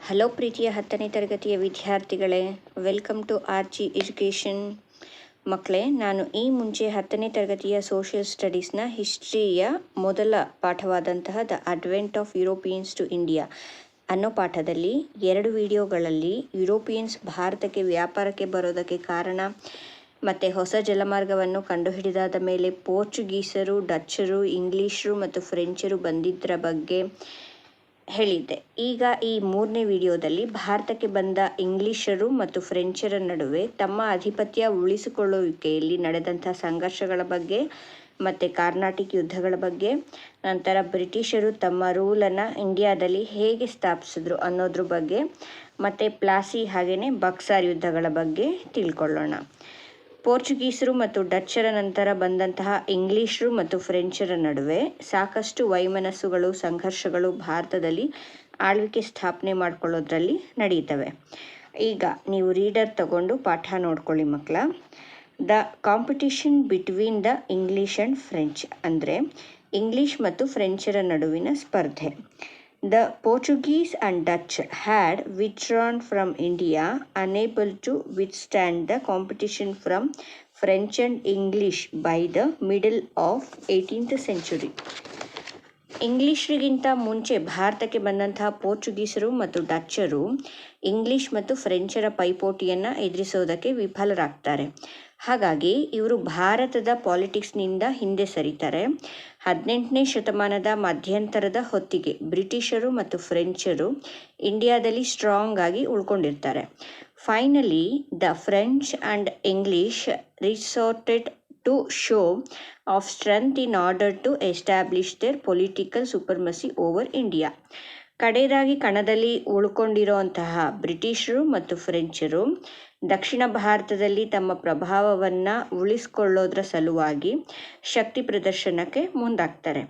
Hello ಪ್ರೀತಿಯ 10ನೇ ತರಗತಿಯ ವಿದ್ಯಾರ್ಥಿಗಳೇ, ವೆಲ್ಕಮ್ ಟು ಆರ್ಜಿ ಎಜುಕೇಷನ್. ಮಕ್ಕಳೇ, ನಾನು ಈ ಮುಂಚೆ 10ನೇ ತರಗತಿಯ ಸೋಷಿಯಲ್ ಸ್ಟಡೀಸ್ನ ಹಿಸ್ಟ್ರಿಯ ಮೊದಲ ಪಾಠವಾದಂತಹ the advent of Europeans to India ಅನ್ನೋ ಪಾಠದಲ್ಲಿ 2 ವಿಡಿಯೋಗಳಲ್ಲಿ ಯುರೋಪಿಯನ್ಸ್ ಭಾರತಕ್ಕೆ ವ್ಯಾಪಾರಕ್ಕೆ ಬರೋದಕ್ಕೆ ಕಾರಣ ಮತ್ತು ಹೊಸ ಜಲಮಾರ್ಗವನ್ನು ಕಂಡುಹಿಡಿದಾದ ಮೇಲೆ ಪೋರ್ಚುಗೀಸರು, ಡಚ್ಚರು, ಇಂಗ್ಲೀಷರು ಮತ್ತು ಫ್ರೆಂಚರು ಬಂದಿದ್ದರ ಬಗ್ಗೆ ಹೇಳಿದ್ದೆ. ಈಗ ಈ 3ನೇ ವಿಡಿಯೋದಲ್ಲಿ ಭಾರತಕ್ಕೆ ಬಂದ ಇಂಗ್ಲಿಷರು ಮತ್ತು ಫ್ರೆಂಚರ ನಡುವೆ ತಮ್ಮ ಆಧಿಪತ್ಯ ಉಳಿಸಿಕೊಳ್ಳುವಿಕೆಯಲ್ಲಿ ನಡೆದಂಥ ಸಂಘರ್ಷಗಳ ಬಗ್ಗೆ ಮತ್ತು ಕಾರ್ನಾಟಿಕ್ ಯುದ್ಧಗಳ ಬಗ್ಗೆ, ನಂತರ ಬ್ರಿಟಿಷರು ತಮ್ಮ ರೂಲನ್ನು ಇಂಡಿಯಾದಲ್ಲಿ ಹೇಗೆ ಸ್ಥಾಪಿಸಿದ್ರು ಅನ್ನೋದ್ರ ಬಗ್ಗೆ, ಮತ್ತು ಪ್ಲಾಸಿ ಹಾಗೆಯೇ ಬಕ್ಸಾರ್ ಯುದ್ಧಗಳ ಬಗ್ಗೆ ತಿಳ್ಕೊಳ್ಳೋಣ. ಪೋರ್ಚುಗೀಸರು ಮತ್ತು ಡಚ್ಚರ ನಂತರ ಬಂದಂತಹ ಇಂಗ್ಲೀಷರು ಮತ್ತು ಫ್ರೆಂಚರ ನಡುವೆ ಸಾಕಷ್ಟು ವೈಮನಸ್ಸುಗಳು, ಸಂಘರ್ಷಗಳು ಭಾರತದಲ್ಲಿ ಆಳ್ವಿಕೆ ಸ್ಥಾಪನೆ ಮಾಡ್ಕೊಳ್ಳೋದ್ರಲ್ಲಿ ನಡೀತವೆ. ಈಗ ನೀವು ರೀಡರ್ ತಗೊಂಡು ಪಾಠ ನೋಡ್ಕೊಳ್ಳಿ ಮಕ್ಕಳ. The competition between the English and French ಅಂದರೆ ಇಂಗ್ಲೀಷ್ ಮತ್ತು ಫ್ರೆಂಚರ ನಡುವಿನ ಸ್ಪರ್ಧೆ. The Portuguese and Dutch had withdrawn from India, unable to withstand the competition from French and English by the middle of 18th century. ಇಂಗ್ಲೀಷರಿಗಿಂತ ಮುಂಚೆ ಭಾರತಕ್ಕೆ ಬಂದಂತಹ ಪೋರ್ಚುಗೀಸರು ಮತ್ತು ಡಚ್ಚರು English ಮತ್ತು ಫ್ರೆಂಚರ ಪೈಪೋಟಿಯನ್ನು ಎದುರಿಸೋದಕ್ಕೆ ವಿಫಲರಾಗ್ತಾರೆ. ಹಾಗಾಗಿ ಇವರು ಭಾರತದ ಪಾಲಿಟಿಕ್ಸ್ನಿಂದ ಹಿಂದೆ ಸರಿತಾರೆ. 18ನೇ ಶತಮಾನದ ಮಧ್ಯಂತರದ ಹೊತ್ತಿಗೆ ಬ್ರಿಟಿಷರು ಮತ್ತು ಫ್ರೆಂಚರು ಇಂಡಿಯಾದಲ್ಲಿ ಸ್ಟ್ರಾಂಗ್ ಆಗಿ ಉಳ್ಕೊಂಡಿರ್ತಾರೆ. Finally the French and English resorted to show of strength in order to establish their political supremacy over India. ಕಡೆಯದಾಗಿ ಕಣದಲ್ಲಿ ಉಳ್ಕೊಂಡಿರೋಂತಹ ಬ್ರಿಟಿಷರು ಮತ್ತು ಫ್ರೆಂಚರು ದಕ್ಷಿಣ ಭಾರತದಲ್ಲಿ ತಮ್ಮ ಪ್ರಭಾವವನ್ನು ಉಳಿಸ್ಕೊಳ್ಳೋದ್ರ ಸಲುವಾಗಿ ಶಕ್ತಿ ಪ್ರದರ್ಶನಕ್ಕೆ ಮುಂದಾಗ್ತಾರೆ.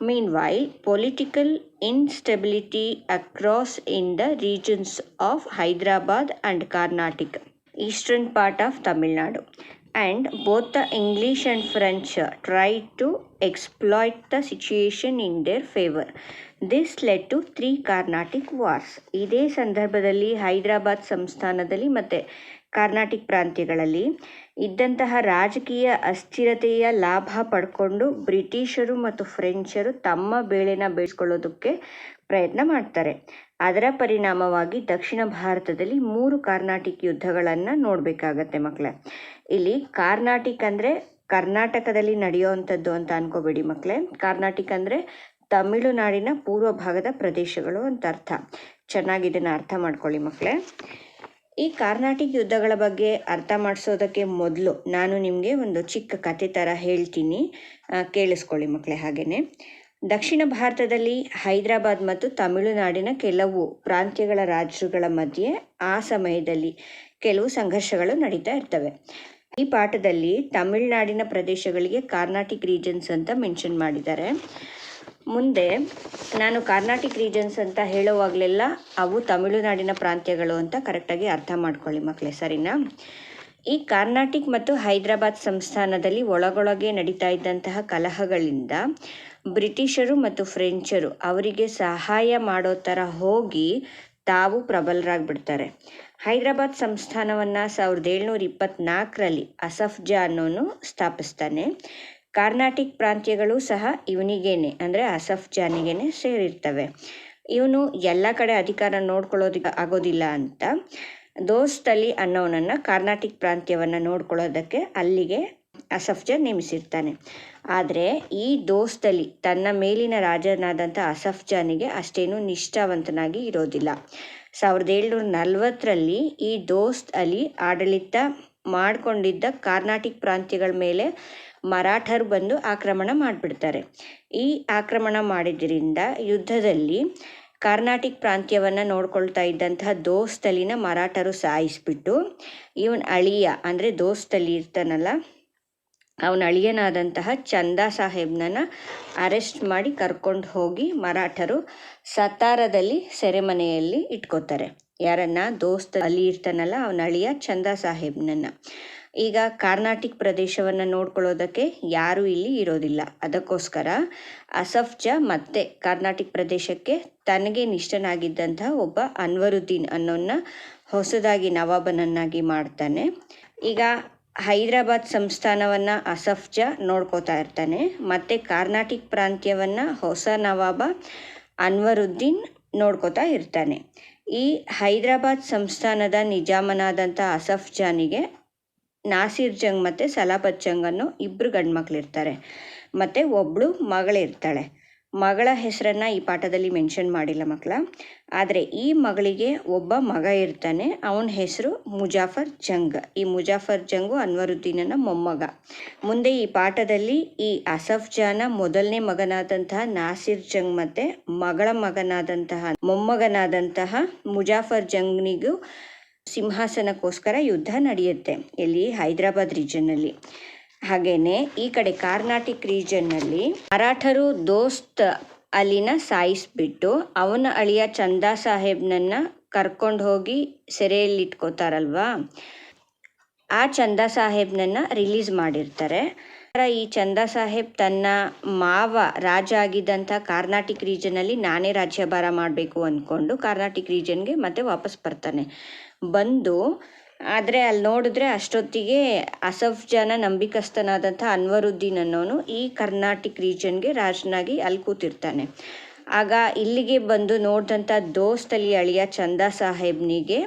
Meanwhile political instability across in the regions of Hyderabad and Carnatic, eastern part of Tamil Nadu, and both the English and French tried to exploit the situation in their favor. This led to 3 Carnatic wars. ಇದೇ ಸಂದರ್ಭದಲ್ಲಿ ಹೈದರಾಬಾದ್ ಸಂಸ್ಥಾನದಲ್ಲಿ ಮತ್ತು ಕಾರ್ನಾಟಿಕ್ ಪ್ರಾಂತ್ಯಗಳಲ್ಲಿ ಇದ್ದಂತಹ ರಾಜಕೀಯ ಅಸ್ಥಿರತೆಯ ಲಾಭ ಪಡ್ಕೊಂಡು ಬ್ರಿಟಿಷರು ಮತ್ತು ಫ್ರೆಂಚರು ತಮ್ಮ ಬೇಳೆನ ಬೇಯಿಸ್ಕೊಳ್ಳೋದಕ್ಕೆ ಪ್ರಯತ್ನ ಮಾಡ್ತಾರೆ. ಅದರ ಪರಿಣಾಮವಾಗಿ ದಕ್ಷಿಣ ಭಾರತದಲ್ಲಿ 3 ಕಾರ್ನಾಟಿಕ್ ಯುದ್ಧಗಳನ್ನು ನೋಡಬೇಕಾಗತ್ತೆ ಮಕ್ಕಳೇ. ಇಲ್ಲಿ ಕಾರ್ನಾಟಿಕ್ ಅಂದರೆ ಕರ್ನಾಟಕದಲ್ಲಿ ನಡೆಯುವಂಥದ್ದು ಅಂತ ಅನ್ಕೋಬೇಡಿ ಮಕ್ಕಳೇ. ಕಾರ್ನಾಟಿಕ್ ಅಂದರೆ ತಮಿಳುನಾಡಿನ ಪೂರ್ವ ಭಾಗದ ಪ್ರದೇಶಗಳು ಅಂತ ಅರ್ಥ. ಚೆನ್ನಾಗಿ ಇದನ್ನು ಅರ್ಥ ಮಾಡ್ಕೊಳ್ಳಿ ಮಕ್ಕಳೇ. ಈ ಕಾರ್ನಾಟಿಕ್ ಯುದ್ಧಗಳ ಬಗ್ಗೆ ಅರ್ಥ ಮಾಡಿಸೋದಕ್ಕೆ ಮೊದಲು ನಾನು ನಿಮಗೆ ಒಂದು ಚಿಕ್ಕ ಕತೆ ಥರ ಹೇಳ್ತೀನಿ, ಕೇಳಿಸ್ಕೊಳ್ಳಿ ಮಕ್ಕಳೇ. ಹಾಗೆಯೇ ದಕ್ಷಿಣ ಭಾರತದಲ್ಲಿ ಹೈದರಾಬಾದ್ ಮತ್ತು ತಮಿಳುನಾಡಿನ ಕೆಲವು ಪ್ರಾಂತ್ಯಗಳ ರಾಜರುಗಳ ಮಧ್ಯೆ ಆ ಸಮಯದಲ್ಲಿ ಕೆಲವು ಸಂಘರ್ಷಗಳು ನಡೀತಾ ಇರ್ತವೆ. ಈ ಪಾಠದಲ್ಲಿ ತಮಿಳುನಾಡಿನ ಪ್ರದೇಶಗಳಿಗೆ ಕಾರ್ನಾಟಿಕ್ ರೀಜನ್ಸ್ ಅಂತ ಮೆನ್ಷನ್ ಮಾಡಿದ್ದಾರೆ. ಮುಂದೆ ನಾನು ಕಾರ್ನಾಟಿಕ್ ರೀಜನ್ಸ್ ಅಂತ ಹೇಳುವಾಗಲೆಲ್ಲ ಅವು ತಮಿಳುನಾಡಿನ ಪ್ರಾಂತ್ಯಗಳು ಅಂತ ಕರೆಕ್ಟಾಗಿ ಅರ್ಥ ಮಾಡ್ಕೊಳ್ಳಿ ಮಕ್ಕಳೇ, ಸರಿನಾ? ಈ ಕಾರ್ನಾಟಿಕ್ ಮತ್ತು ಹೈದರಾಬಾದ್ ಸಂಸ್ಥಾನದಲ್ಲಿ ಒಳಗೊಳಗೆ ನಡೀತಾ ಇದ್ದಂತಹ ಕಲಹಗಳಿಂದ ಬ್ರಿಟಿಷರು ಮತ್ತು ಫ್ರೆಂಚರು ಅವರಿಗೆ ಸಹಾಯ ಮಾಡೋ ಥರ ಹೋಗಿ ತಾವು ಪ್ರಬಲರಾಗ್ಬಿಡ್ತಾರೆ. ಹೈದರಾಬಾದ್ ಸಂಸ್ಥಾನವನ್ನು 1724ರಲ್ಲಿ ಅಸಫ್ ಜಾ ಅನ್ನೋನು ಸ್ಥಾಪಿಸ್ತಾನೆ. ಕಾರ್ನಾಟಿಕ್ ಪ್ರಾಂತ್ಯಗಳು ಸಹ ಇವನಿಗೇನೆ ಅಂದರೆ ಅಸಫ್ ಜಾನಿಗೇನೆ ಸೇರಿರ್ತವೆ. ಇವನು ಎಲ್ಲ ಕಡೆ ಅಧಿಕಾರ ನೋಡ್ಕೊಳ್ಳೋದಕ್ಕೆ ಆಗೋದಿಲ್ಲ ಅಂತ ದೋಸ್ತ್ ಅಲಿ ಅನ್ನೋನನ್ನು ಕಾರ್ನಾಟಿಕ್ ಪ್ರಾಂತ್ಯವನ್ನು ನೋಡ್ಕೊಳ್ಳೋದಕ್ಕೆ ಅಲ್ಲಿಗೆ ಅಸಫ್ ಜಾ ನೇಮಿಸಿರ್ತಾನೆ. ಆದರೆ ಈ ದೋಸ್ತ್ ಅಲಿ ತನ್ನ ಮೇಲಿನ ರಾಜನಾದಂಥ ಅಸಫ್ ಜಾನಿಗೆ ಅಷ್ಟೇನು ನಿಷ್ಠಾವಂತನಾಗಿ ಇರೋದಿಲ್ಲ. 1740ರಲ್ಲಿ ಈ ದೋಸ್ತ್ ಅಲಿ ಆಡಳಿತ ಮಾಡಿಕೊಂಡಿದ್ದ ಕಾರ್ನಾಟಿಕ್ ಪ್ರಾಂತ್ಯಗಳ ಮೇಲೆ ಮರಾಠರು ಬಂದು ಆಕ್ರಮಣ ಮಾಡಿಬಿಡ್ತಾರೆ. ಈ ಆಕ್ರಮಣ ಮಾಡಿದ್ರಿಂದ ಯುದ್ಧದಲ್ಲಿ ಕಾರ್ನಾಟಿಕ್ ಪ್ರಾಂತ್ಯವನ್ನು ನೋಡ್ಕೊಳ್ತಾ ಇದ್ದಂತಹ ದೋಸ್ತ್ ಅಲಿನ ಮರಾಠರು ಸಾಯಿಸಿಬಿಟ್ಟು ಇವನ ಅಳಿಯ ಅಂದರೆ ದೋಸ್ತ್ ಅಲಿ ಇರ್ತಾನಲ್ಲ, ಅವನ ಅಳಿಯನಾದಂತಹ ಚಂದಾ ಸಾಹೇಬ್ನನ್ನು ಅರೆಸ್ಟ್ ಮಾಡಿ ಕರ್ಕೊಂಡು ಹೋಗಿ ಮರಾಠರು ಸತಾರದಲ್ಲಿ ಸೆರೆಮನೆಯಲ್ಲಿ ಇಟ್ಕೋತಾರೆ. ಯಾರನ್ನ? ದೋಸ್ತ್ ಅಲಿ ಇರ್ತಾನಲ್ಲ ಅವನ ಅಳಿಯ ಚಂದಾ ಸಾಹೇಬ್ನನ್ನು. ಈಗ ಕಾರ್ನಾಟಿಕ್ ಪ್ರದೇಶವನ್ನು ನೋಡ್ಕೊಳ್ಳೋದಕ್ಕೆ ಯಾರೂ ಇಲ್ಲಿ ಇರೋದಿಲ್ಲ. ಅದಕ್ಕೋಸ್ಕರ ಅಸಫ್ ಜಾ ಮತ್ತೆ ಕಾರ್ನಾಟಿಕ್ ಪ್ರದೇಶಕ್ಕೆ ತನಗೆ ನಿಷ್ಠನಾಗಿದ್ದಂತಹ ಒಬ್ಬ ಅನ್ವರುದ್ದೀನ್ ಅನ್ನೋನ್ನ ಹೊಸದಾಗಿ ನವಾಬನನ್ನಾಗಿ ಮಾಡ್ತಾನೆ. ಈಗ ಹೈದರಾಬಾದ್ ಸಂಸ್ಥಾನವನ್ನು ಅಸಫ್ ಜಾ ನೋಡ್ಕೋತಾ ಇರ್ತಾನೆ, ಮತ್ತು ಕಾರ್ನಾಟಿಕ್ ಪ್ರಾಂತ್ಯವನ್ನು ಹೊಸ ನವಾಬ ಅನ್ವರುದ್ದೀನ್ ನೋಡ್ಕೋತಾ ಇರ್ತಾನೆ. ಈ ಹೈದರಾಬಾದ್ ಸಂಸ್ಥಾನದ ನಿಜಾಮನಾದಂಥ ಅಸಫ್ ಜಾನಿಗೆ ನಾಸಿರ್ ಜಂಗ್ ಮತ್ತು ಸಲಾಬತ್ ಜಂಗ್ ಅನ್ನೋ ಇಬ್ಬರು ಗಂಡು ಮಕ್ಕಳಿರ್ತಾರೆ, ಮತ್ತು ಒಬ್ಬಳು ಮಗಳಿರ್ತಾಳೆ. ಮಗಳ ಹೆಸರನ್ನು ಈ ಪಾಠದಲ್ಲಿ ಮೆನ್ಷನ್ ಮಾಡಿಲ್ಲ ಮಕ್ಕಳ, ಆದರೆ ಈ ಮಗಳಿಗೆ ಒಬ್ಬ ಮಗ ಇರ್ತಾನೆ, ಅವನ ಹೆಸರು ಮುಜಾಫರ್ ಜಂಗ್. ಈ ಮುಜಾಫರ್ ಜಂಗು ಅನ್ವರುದ್ದೀನನ ಮೊಮ್ಮಗ. ಮುಂದೆ ಈ ಪಾಠದಲ್ಲಿ ಈ ಅಸಫ್ ಜಾನ ಮೊದಲನೇ ಮಗನಾದಂತಹ ನಾಸಿರ್ ಜಂಗ್ ಮತ್ತು ಮಗಳ ಮೊಮ್ಮಗನಾದಂತಹ ಮುಜಾಫರ್ ಜಂಗ್ನಿಗೂ ಸಿಂಹಾಸನಕ್ಕೋಸ್ಕರ ಯುದ್ಧ ನಡೆಯುತ್ತೆ ಇಲ್ಲಿ ಹೈದರಾಬಾದ್ ರೀಜನ್ನಲ್ಲಿ. ಹಾಗೇನೆ ಈ ಕಡೆ ಕಾರ್ನಾಟಿಕ್ ರೀಜನ್ನಲ್ಲಿ ಮರಾಠರು ದೋಸ್ತ್ ಅಲಿನ ಸಾಯಿಸ್ಬಿಟ್ಟು ಅವನ ಅಳಿಯ ಚಂದಾ ಸಾಹೇಬ್ನನ್ನ ಕರ್ಕೊಂಡು ಹೋಗಿ ಸೆರೆಯಲ್ಲಿಟ್ಕೋತಾರಲ್ವಾ, ಆ ಚಂದಾ ಸಾಹೇಬ್ನನ್ನ ರಿಲೀಸ್ ಮಾಡಿರ್ತಾರೆ. ಈ ಚಂದಾ ಸಾಹೇಬ್ ತನ್ನ ಮಾವ ರಾಜ ಆಗಿದ್ದಂಥ ಕಾರ್ನಾಟಿಕ್ ರೀಜನಲ್ಲಿ ನಾನೇ ರಾಜ್ಯಭಾರ ಮಾಡಬೇಕು ಅಂದ್ಕೊಂಡು ಕಾರ್ನಾಟಿಕ್ ರೀಜನ್ಗೆ ಮತ್ತೆ ವಾಪಸ್ ಬರ್ತಾನೆ. ಬಂದು ಆದರೆ ಅಲ್ಲಿ ನೋಡಿದ್ರೆ ಅಷ್ಟೊತ್ತಿಗೆ ಅಸಫ್ ಜಾನ ನಂಬಿಕಸ್ಥನಾದಂಥ ಅನ್ವರುದ್ದೀನ್ ಅನ್ನೋನು ಈ ಕರ್ನಾಟಿಕ್ ರೀಜನ್ಗೆ ರಾಜನಾಗಿ ಅಲ್ಲಿ ಕೂತಿರ್ತಾನೆ. ಆಗ ಇಲ್ಲಿಗೆ ಬಂದು ನೋಡಿದಂಥ ದೋಸ್ತಲಿ ಅಳಿಯ ಚಂದಾ ಸಾಹೇಬ್ನಿಗೆ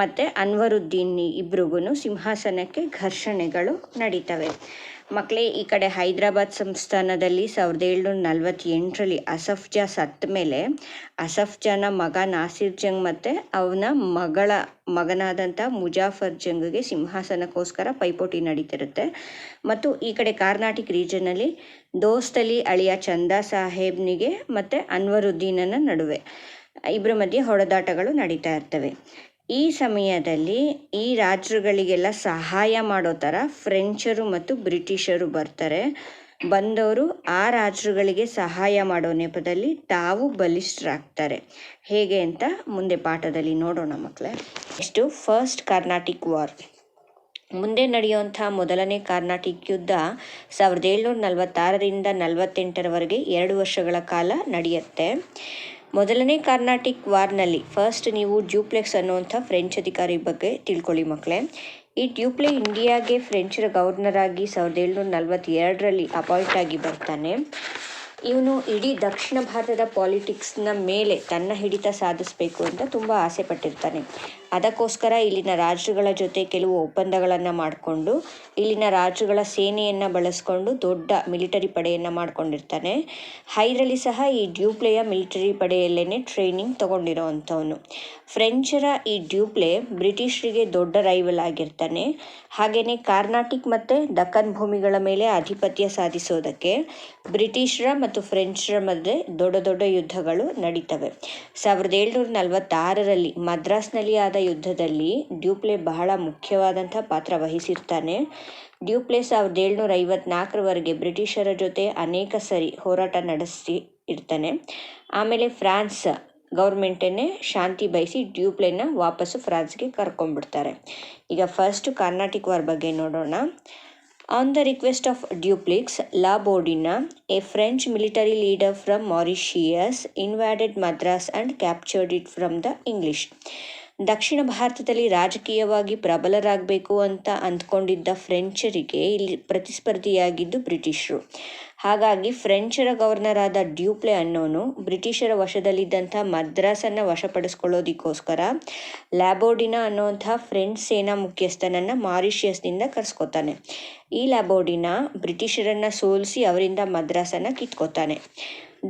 ಮತ್ತು ಅನ್ವರುದ್ದೀನ್ ಇಬ್ರಿಗೂ ಸಿಂಹಾಸನಕ್ಕೆ ಘರ್ಷಣೆಗಳು ನಡೀತವೆ. ಮಕ್ಕಳೇ, ಈ ಕಡೆ ಹೈದರಾಬಾದ್ ಸಂಸ್ಥಾನದಲ್ಲಿ 1748ರಲ್ಲಿ ಅಸಫ್ ಜಾ ಸತ್ತ ಮೇಲೆ ಅಸಫ್ ಜಾನ ಮಗ ನಾಸಿರ್ ಜಂಗ್ ಮತ್ತು ಅವನ ಮಗನಾದಂಥ ಮುಜಾಫರ್ ಜಂಗ್ಗೆ ಸಿಂಹಾಸನಕ್ಕೋಸ್ಕರ ಪೈಪೋಟಿ ನಡೀತಿರುತ್ತೆ. ಮತ್ತು ಈ ಕಡೆ ಕಾರ್ನಾಟಿಕ್ ರೀಜನಲ್ಲಿ ದೋಸ್ತಲಿ ಅಳಿಯ ಚಂದಾ ಸಾಹೇಬ್ನಿಗೆ ಮತ್ತು ಅನ್ವರುದ್ದೀನನ ನಡುವೆ ಇಬ್ಬರ ಮಧ್ಯೆ ಹೊಡೆದಾಟಗಳು ನಡೀತಾ ಇರ್ತವೆ. ಈ ಸಮಯದಲ್ಲಿ ಈ ರಾಜ್ರುಗಳಿಗೆಲ್ಲ ಸಹಾಯ ಮಾಡೋ ಥರ ಫ್ರೆಂಚರು ಮತ್ತು ಬ್ರಿಟಿಷರು ಬರ್ತಾರೆ. ಬಂದವರು ಆ ರಾಜ್ರುಗಳಿಗೆ ಸಹಾಯ ಮಾಡೋ ನೆಪದಲ್ಲಿ ತಾವು ಬಲಿಷ್ಠರಾಗ್ತಾರೆ. ಹೇಗೆ ಅಂತ ಮುಂದೆ ಪಾಠದಲ್ಲಿ ನೋಡೋಣ ಮಕ್ಕಳೇ. Next first Carnatic war. ಮುಂದೆ ನಡೆಯುವಂಥ ಮೊದಲನೇ ಕಾರ್ನಾಟಿಕ್ ಯುದ್ಧ 1746ರಿಂದ 48ರವರೆಗೆ 2 ವರ್ಷಗಳ ಕಾಲ ನಡೆಯುತ್ತೆ. ಮೊದಲನೇ ಕಾರ್ನಾಟಿಕ್ ವಾರ್ನಲ್ಲಿ ಫಸ್ಟ್ ನೀವು ಡ್ಯೂಪ್ಲೆಕ್ಸ್ ಅನ್ನುವಂಥ ಫ್ರೆಂಚ್ ಅಧಿಕಾರಿ ಬಗ್ಗೆ ತಿಳ್ಕೊಳ್ಳಿ ಮಕ್ಕಳೇ. ಈ ಡ್ಯೂಪ್ಲೆ ಇಂಡಿಯಾಗೆ ಫ್ರೆಂಚರ ಗವರ್ನರ್ ಆಗಿ 1742ರಲ್ಲಿ ಅಪಾಯಿಂಟ್ ಆಗಿ ಬರ್ತಾನೆ. ಇವನು ಇಡೀ ದಕ್ಷಿಣ ಭಾರತದ ಪಾಲಿಟಿಕ್ಸ್ನ ಮೇಲೆ ತನ್ನ ಹಿಡಿತ ಸಾಧಿಸಬೇಕು ಅಂತ ತುಂಬ ಆಸೆ ಪಟ್ಟಿರ್ತಾನೆ. ಅದಕ್ಕೋಸ್ಕರ ಇಲ್ಲಿನ ರಾಜ್ರುಗಳ ಜೊತೆ ಕೆಲವು ಒಪ್ಪಂದಗಳನ್ನು ಮಾಡಿಕೊಂಡು ಇಲ್ಲಿನ ರಾಜ್ರುಗಳ ಸೇನೆಯನ್ನು ಬಳಸ್ಕೊಂಡು ದೊಡ್ಡ ಮಿಲಿಟರಿ ಪಡೆಯನ್ನು ಮಾಡ್ಕೊಂಡಿರ್ತಾನೆ. ಹೈದರಲ್ಲಿ ಸಹ ಈ ಡ್ಯೂಪ್ಲೆಯ ಮಿಲಿಟರಿ ಪಡೆಯಲ್ಲೇ ಟ್ರೈನಿಂಗ್ ತೊಗೊಂಡಿರೋ ಅಂಥವನು. ಫ್ರೆಂಚರ ಈ ಡ್ಯೂಪ್ಲೆ ಬ್ರಿಟಿಷರಿಗೆ ದೊಡ್ಡ ರೈವಲ್ ಆಗಿರ್ತಾನೆ. ಹಾಗೆಯೇ ಕಾರ್ನಾಟಿಕ್ ಮತ್ತು ದಕ್ಕನ್ ಭೂಮಿಗಳ ಮೇಲೆ ಆಧಿಪತ್ಯ ಸಾಧಿಸೋದಕ್ಕೆ ಬ್ರಿಟಿಷರ ಮತ್ತು ಫ್ರೆಂಚರ ಮಧ್ಯೆ ದೊಡ್ಡ ದೊಡ್ಡ ಯುದ್ಧಗಳು ನಡೀತವೆ. 1746ರಲ್ಲಿ ಮದ್ರಾಸ್ನಲ್ಲಿ ಆದ ಯುದ್ಧದಲ್ಲಿ ಡ್ಯೂಪ್ಲೆ ಬಹಳ ಮುಖ್ಯವಾದಂಥ ಪಾತ್ರ ವಹಿಸಿರ್ತಾನೆ. ಡ್ಯೂಪ್ಲೆ 1754ರವರೆಗೆ ಬ್ರಿಟಿಷರ ಜೊತೆ ಅನೇಕ ಸರಿ ಹೋರಾಟ ನಡೆಸಿ ಇರ್ತಾನೆ. ಆಮೇಲೆ ಫ್ರಾನ್ಸ್ ಗೌರ್ಮೆಂಟನ್ನೇ ಶಾಂತಿ ಬಯಸಿ ಡ್ಯೂಪ್ಲೆನ ವಾಪಸ್ಸು ಫ್ರಾನ್ಸ್ಗೆ ಕರ್ಕೊಂಡ್ಬಿಡ್ತಾರೆ. ಈಗ ಫಸ್ಟ್ ಕಾರ್ನಾಟಿಕ್ ವಾರ್ ಬಗ್ಗೆ ನೋಡೋಣ. On the request of Dupleix, La Bourdonnais, a French military leader from Mauritius, invaded Madras and captured it from the English. ದಕ್ಷಿಣ ಭಾರತದಲ್ಲಿ ರಾಜಕೀಯವಾಗಿ ಪ್ರಬಲರಾಗಬೇಕು ಅಂತ ಅಂದ್ಕೊಂಡಿದ್ದ ಫ್ರೆಂಚರಿಗೆ ಇಲ್ಲಿ ಪ್ರತಿಸ್ಪರ್ಧಿಯಾಗಿದ್ದು ಬ್ರಿಟಿಷರು. ಹಾಗಾಗಿ ಫ್ರೆಂಚರ ಗವರ್ನರ್ ಆದ ಡ್ಯೂಪ್ಲೆ ಅನ್ನೋನು ಬ್ರಿಟಿಷರ ವಶದಲ್ಲಿದ್ದಂಥ ಮದ್ರಾಸನ್ನು ವಶಪಡಿಸ್ಕೊಳ್ಳೋದಕ್ಕೋಸ್ಕರ ಲ್ಯಾಬೋರ್ಡಿನಾ ಅನ್ನೋಂಥ ಫ್ರೆಂಚ್ ಸೇನಾ ಮುಖ್ಯಸ್ಥನನ್ನು ಮಾರಿಷಿಯಸ್ನಿಂದ ಕರೆಸ್ಕೊತಾನೆ. ಈ ಲ್ಯಾಬೋರ್ಡಿನಾ ಬ್ರಿಟಿಷರನ್ನು ಸೋಲಿಸಿ ಅವರಿಂದ ಮದ್ರಾಸನ್ನು ಕಿತ್ಕೋತಾನೆ.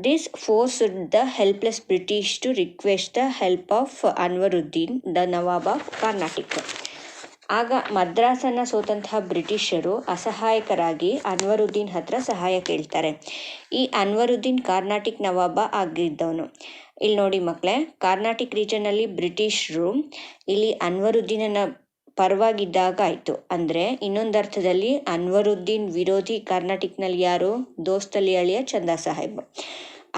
This forced the helpless British to request the help of Anwaruddin, the Nawab of Carnatic. ಆಗ ಮದ್ರಾಸನ್ನು ಸೋತಂತಹ ಬ್ರಿಟಿಷರು ಅಸಹಾಯಕರಾಗಿ ಅನ್ವರುದ್ದೀನ್ ಹತ್ರ ಸಹಾಯ ಕೇಳ್ತಾರೆ. ಈ ಅನ್ವರುದ್ದೀನ್ ಕಾರ್ನಾಟಿಕ್ ನವಾಬ ಆಗಿದ್ದವನು. ಇಲ್ಲಿ ನೋಡಿ ಮಕ್ಕಳೇ, ಕಾರ್ನಾಟಿಕ್ ರೀಜನಲ್ಲಿ ಬ್ರಿಟಿಷರು ಇಲ್ಲಿ ಅನ್ವರುದ್ದೀನನ ಪರವಾಗಿದ್ದಾಗ ಆಯಿತು. ಅಂದರೆ ಇನ್ನೊಂದರ್ಥದಲ್ಲಿ ಅನ್ವರುದ್ದೀನ್ ವಿರೋಧಿ ಕಾರ್ನಾಟಿಕ್ನಲ್ಲಿ ಯಾರು? ದೋಸ್ತಲಿ ಅಳಿಯ ಚಂದಾ ಸಾಹೇಬ್.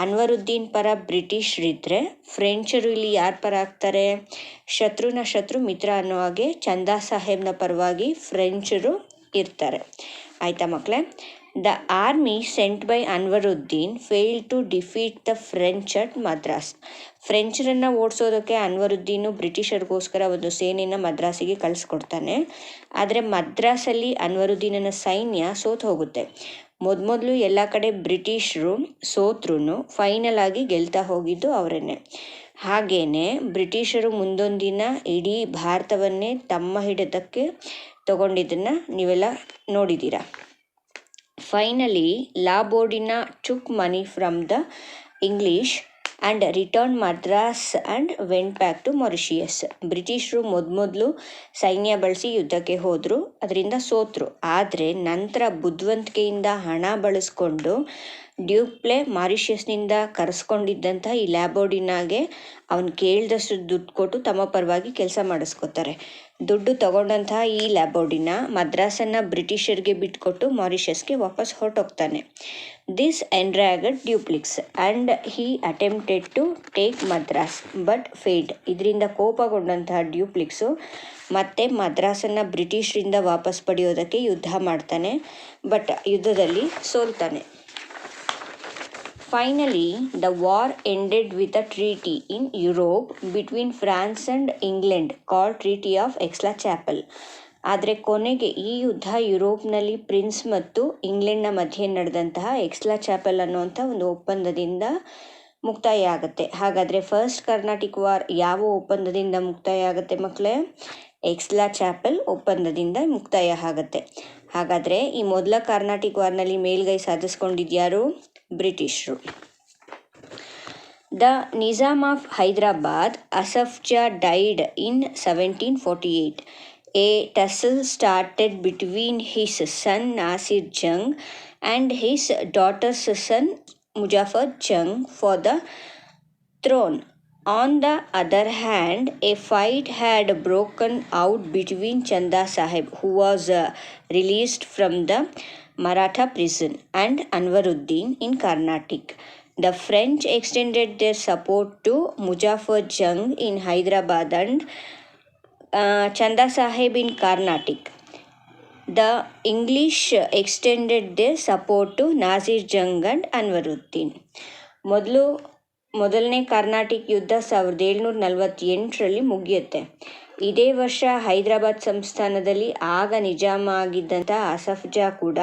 ಅನ್ವರುದ್ದೀನ್ ಪರ ಬ್ರಿಟಿಷರಿದ್ದರೆ ಫ್ರೆಂಚರು ಇಲ್ಲಿ ಯಾರ ಪರ ಆಗ್ತಾರೆ? ಶತ್ರುನ ಶತ್ರು ಮಿತ್ರ ಅನ್ನೋ ಹಾಗೆ ಚಂದಾ ಸಾಹೇಬ್ನ ಪರವಾಗಿ ಫ್ರೆಂಚರು ಇರ್ತಾರೆ. ಆಯಿತಾ ಮಕ್ಕಳೇ? The army sent by Anwaruddin fail to defeat the French at Madras. ಫ್ರೆಂಚರನ್ನು ಓಡಿಸೋದಕ್ಕೆ ಅನ್ವರುದ್ದೀನು ಬ್ರಿಟಿಷರಿಗೋಸ್ಕರ ಒಂದು ಸೇನೆಯನ್ನು ಮದ್ರಾಸಿಗೆ ಕಳಿಸ್ಕೊಡ್ತಾನೆ. ಆದರೆ ಮದ್ರಾಸಲ್ಲಿ ಅನ್ವರುದ್ದೀನನ ಸೈನ್ಯ ಸೋತು ಹೋಗುತ್ತೆ. ಮೊದಲು ಎಲ್ಲ ಕಡೆ ಬ್ರಿಟಿಷರು ಸೋತ್ರೂ ಫೈನಲ್ ಆಗಿ ಗೆಲ್ತಾ ಹೋಗಿದ್ದು ಅವರನ್ನೇ. ಹಾಗೇನೆ ಬ್ರಿಟಿಷರು ಮುಂದೊಂದಿನ ಇಡೀ ಭಾರತವನ್ನೇ ತಮ್ಮ ಹಿಡಿತಕ್ಕೆ ತಗೊಂಡಿದ್ದನ್ನು ನೀವೆಲ್ಲ ನೋಡಿದ್ದೀರಾ. Finally La Bourdonnais took money from the English and return Madras and went back to Mauritius. ಬ್ರಿಟಿಷರು ಮೊದಲು ಸೈನ್ಯ ಬಳಸಿ ಯುದ್ಧಕ್ಕೆ ಹೋದರು, ಅದರಿಂದ ಸೋತರು. ಆದರೆ ನಂತರ ಬುದ್ಧಿವಂತಿಕೆಯಿಂದ ಹಣ ಬಳಸ್ಕೊಂಡು ಡ್ಯೂಪ್ಲೆ ಮಾರಿಷಿಯಸ್ನಿಂದ ಕರೆಸ್ಕೊಂಡಿದ್ದಂಥ ಈ ಲ್ಯಾಬೋರ್ಡಿನಾಗೆ ಅವನು ಕೇಳಿದಷ್ಟು ದುಡ್ಡು ಕೊಟ್ಟು ತಮ್ಮ ಪರವಾಗಿ ಕೆಲಸ ಮಾಡಿಸ್ಕೋತಾರೆ. ದುಡ್ಡು ತಗೊಂಡಂತಹ ಈ ಲ್ಯಾಬೋರ್ಡಿನ ಮದ್ರಾಸನ್ನು ಬ್ರಿಟಿಷರಿಗೆ ಬಿಟ್ಕೊಟ್ಟು ಮಾರಿಷಸ್ಗೆ ವಾಪಸ್ ಹೊರಟೋಗ್ತಾನೆ. This enraged Dupleix and he attempted to take Madras but failed. ಇದರಿಂದ ಕೋಪಗೊಂಡಂತಹ ಡ್ಯೂಪ್ಲಿಕ್ಸು ಮತ್ತೆ ಮದ್ರಾಸನ್ನು ಬ್ರಿಟಿಷರಿಂದ ವಾಪಸ್ ಪಡೆಯೋದಕ್ಕೆ ಯುದ್ಧ ಮಾಡ್ತಾನೆ. ಬಟ್ ಯುದ್ಧದಲ್ಲಿ ಸೋಲ್ತಾನೆ. Finally, the war ended with a treaty in Europe between France and England called Treaty of Aix-la-Chapelle. ಆದರೆ ಕೊನೆಗೆ ಈ ಯುದ್ಧ ಯುರೋಪ್ನಲ್ಲಿ ಪ್ರಿನ್ಸ್ ಮತ್ತು ಇಂಗ್ಲೆಂಡ್ನ ಮಧ್ಯೆ ನಡೆದಂತಹ ಎಕ್ಸ್ಲಾ-ಚಾಪೆಲ್ ಅನ್ನುವಂಥ ಒಂದು ಒಪ್ಪಂದದಿಂದ ಮುಕ್ತಾಯ ಆಗುತ್ತೆ. ಹಾಗಾದರೆ ಫಸ್ಟ್ ಕರ್ನಾಟಿಕ್ ವಾರ್ ಯಾವ ಒಪ್ಪಂದದಿಂದ ಮುಕ್ತಾಯ ಆಗುತ್ತೆ ಮಕ್ಕಳೇ? ಎಕ್ಸ್ಲಾ-ಚಾಪೆಲ್ ಒಪ್ಪಂದದಿಂದ ಮುಕ್ತಾಯ ಆಗುತ್ತೆ. ಹಾಗಾದರೆ ಈ ಮೊದಲ ಕರ್ನಾಟಿಕ್ ವಾರ್ನಲ್ಲಿ ಮೇಲ್ಗೈ ಸಾಧಿಸ್ಕೊಂಡಿದ್ಯಾರು? ಬ್ರಿಟಿಷರು. The Nizam of Hyderabad Asaf Jah died in 1748. A tussle started between his son Nasir Jung and his daughter's son Muzaffar Jung for the throne. On the other hand, a fight had broken out between Chanda Sahib, who was released from the Maratha prison, and Anwaruddin in Carnatic. The French extended their support to Muzaffar Jung in Hyderabad and Chanda Sahib in Carnatic. The English extended their support to Nasir Jung and Anwaruddin. ಮೊದಲನೇ Carnatic ಯುದ್ಧ 1748ರಲ್ಲಿ ಮುಗಿಯುತ್ತೆ. ಇದೇ ವರ್ಷ ಹೈದರಾಬಾದ್ ಸಂಸ್ಥಾನದಲ್ಲಿ ಆಗ ನಿಜಾಮ ಆಗಿದ್ದಂಥ ಅಸಫ್ ಜಾ ಕೂಡ